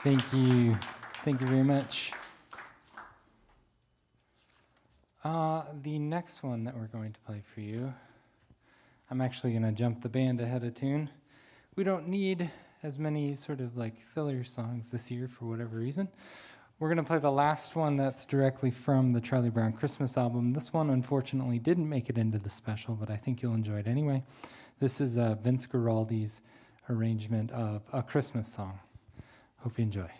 Thank you. Thank you very much. The next one that we're going to play for you, I'm actually going to jump the band ahead of tune. We don't need as many sort of like filler songs this year for whatever reason. We're going to play the last one that's directly from the Charlie Brown Christmas album. This one, unfortunately, didn't make it into the special, but I think you'll enjoy it anyway. This is Vince Guaraldi's arrangement of A Christmas Song. Hope you enjoy.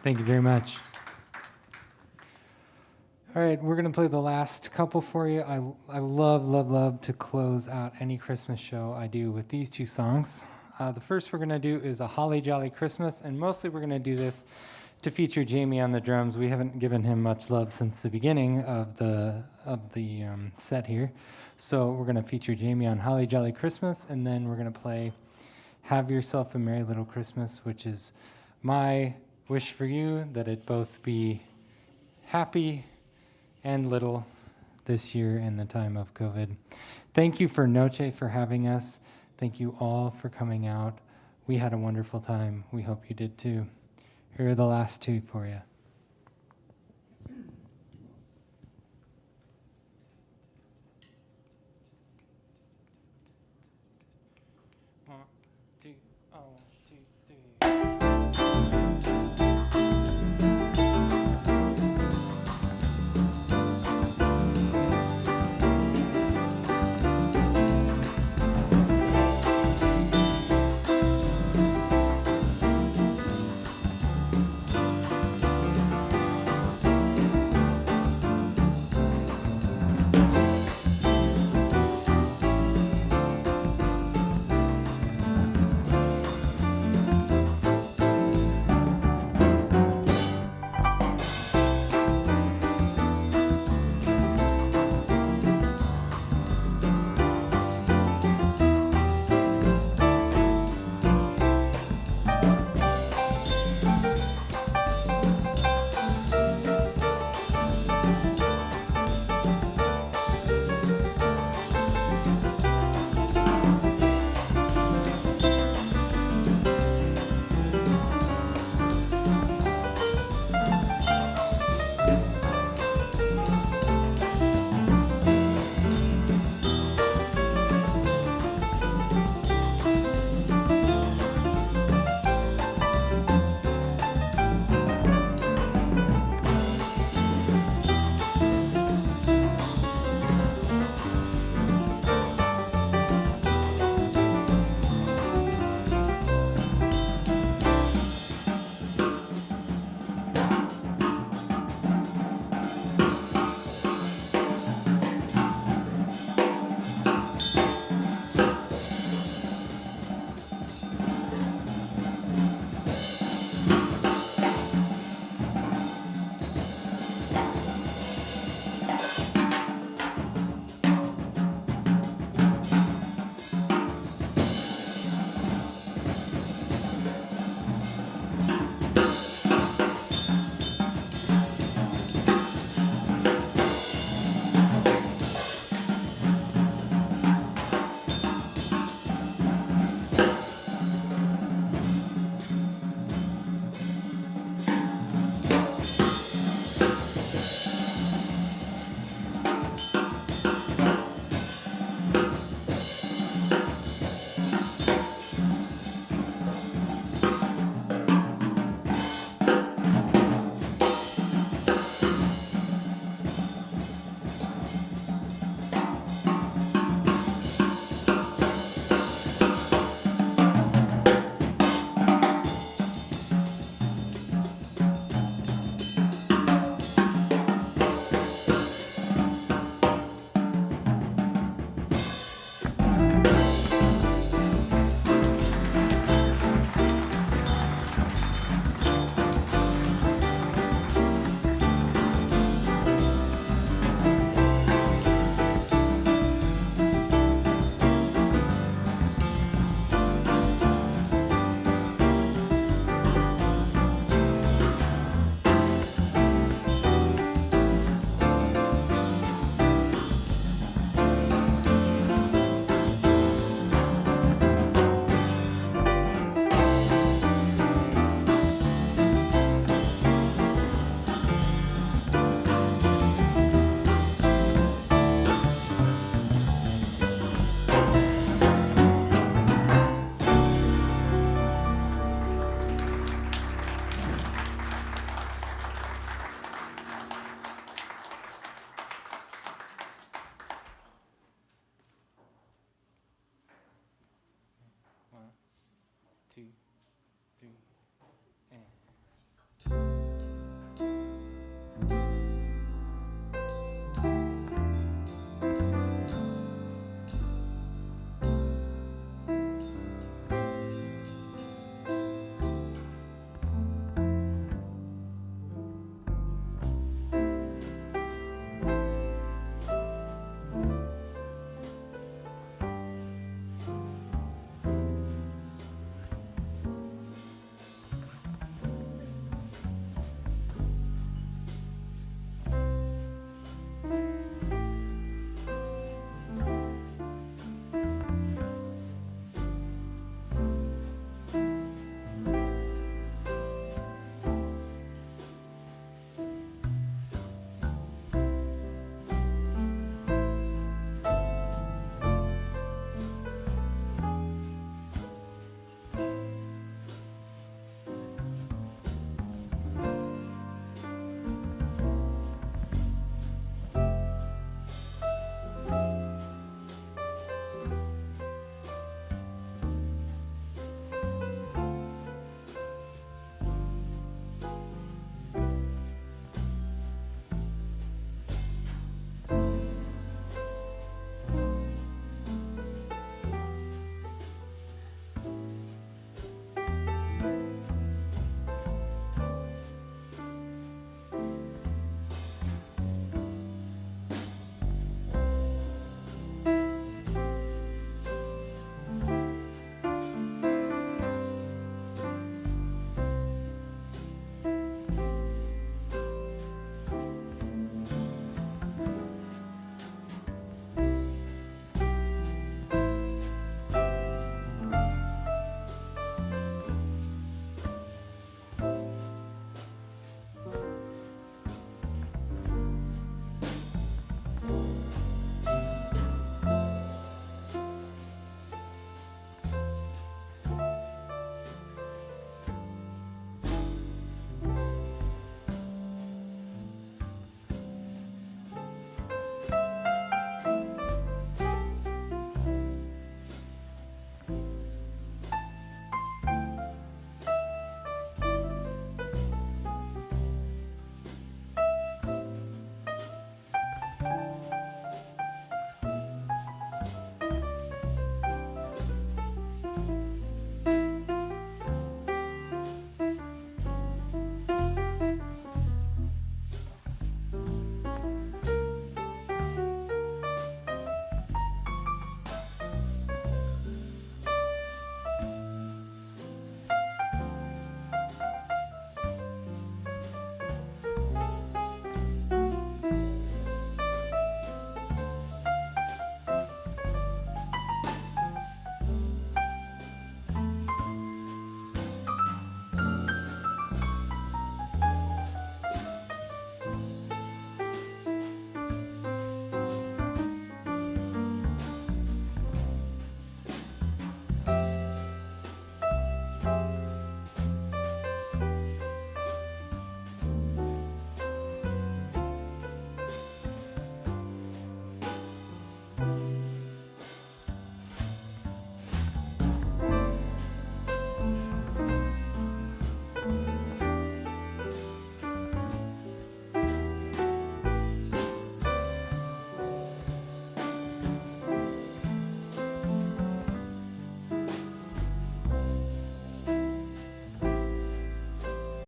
Thank you very much. All right, we're going to play the last couple for you. I love to close out any Christmas show I do with these two songs. The first we're going to do is A Holly Jolly Christmas, and mostly we're going to do this to feature Jamie on the drums. We haven't given him much love since the beginning of the set here. So we're going to feature Jamie on Holly Jolly Christmas, and then we're going to play Have Yourself a Merry Little Christmas, which is my wish for you, that it both be happy and little this year in the time of COVID. Thank you for Noce for having us. Thank you all for coming out. We had a wonderful time. We hope you did too. Here are the last two for you. One, two, oh, 1, 2, 3.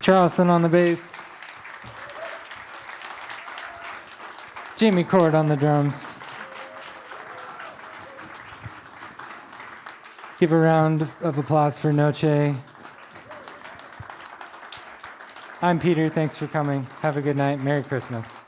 Charleston on the bass. Jamie Cord on the drums. Give a round of applause for Noce. I'm Peter. Thanks for coming. Have a good night. Merry Christmas.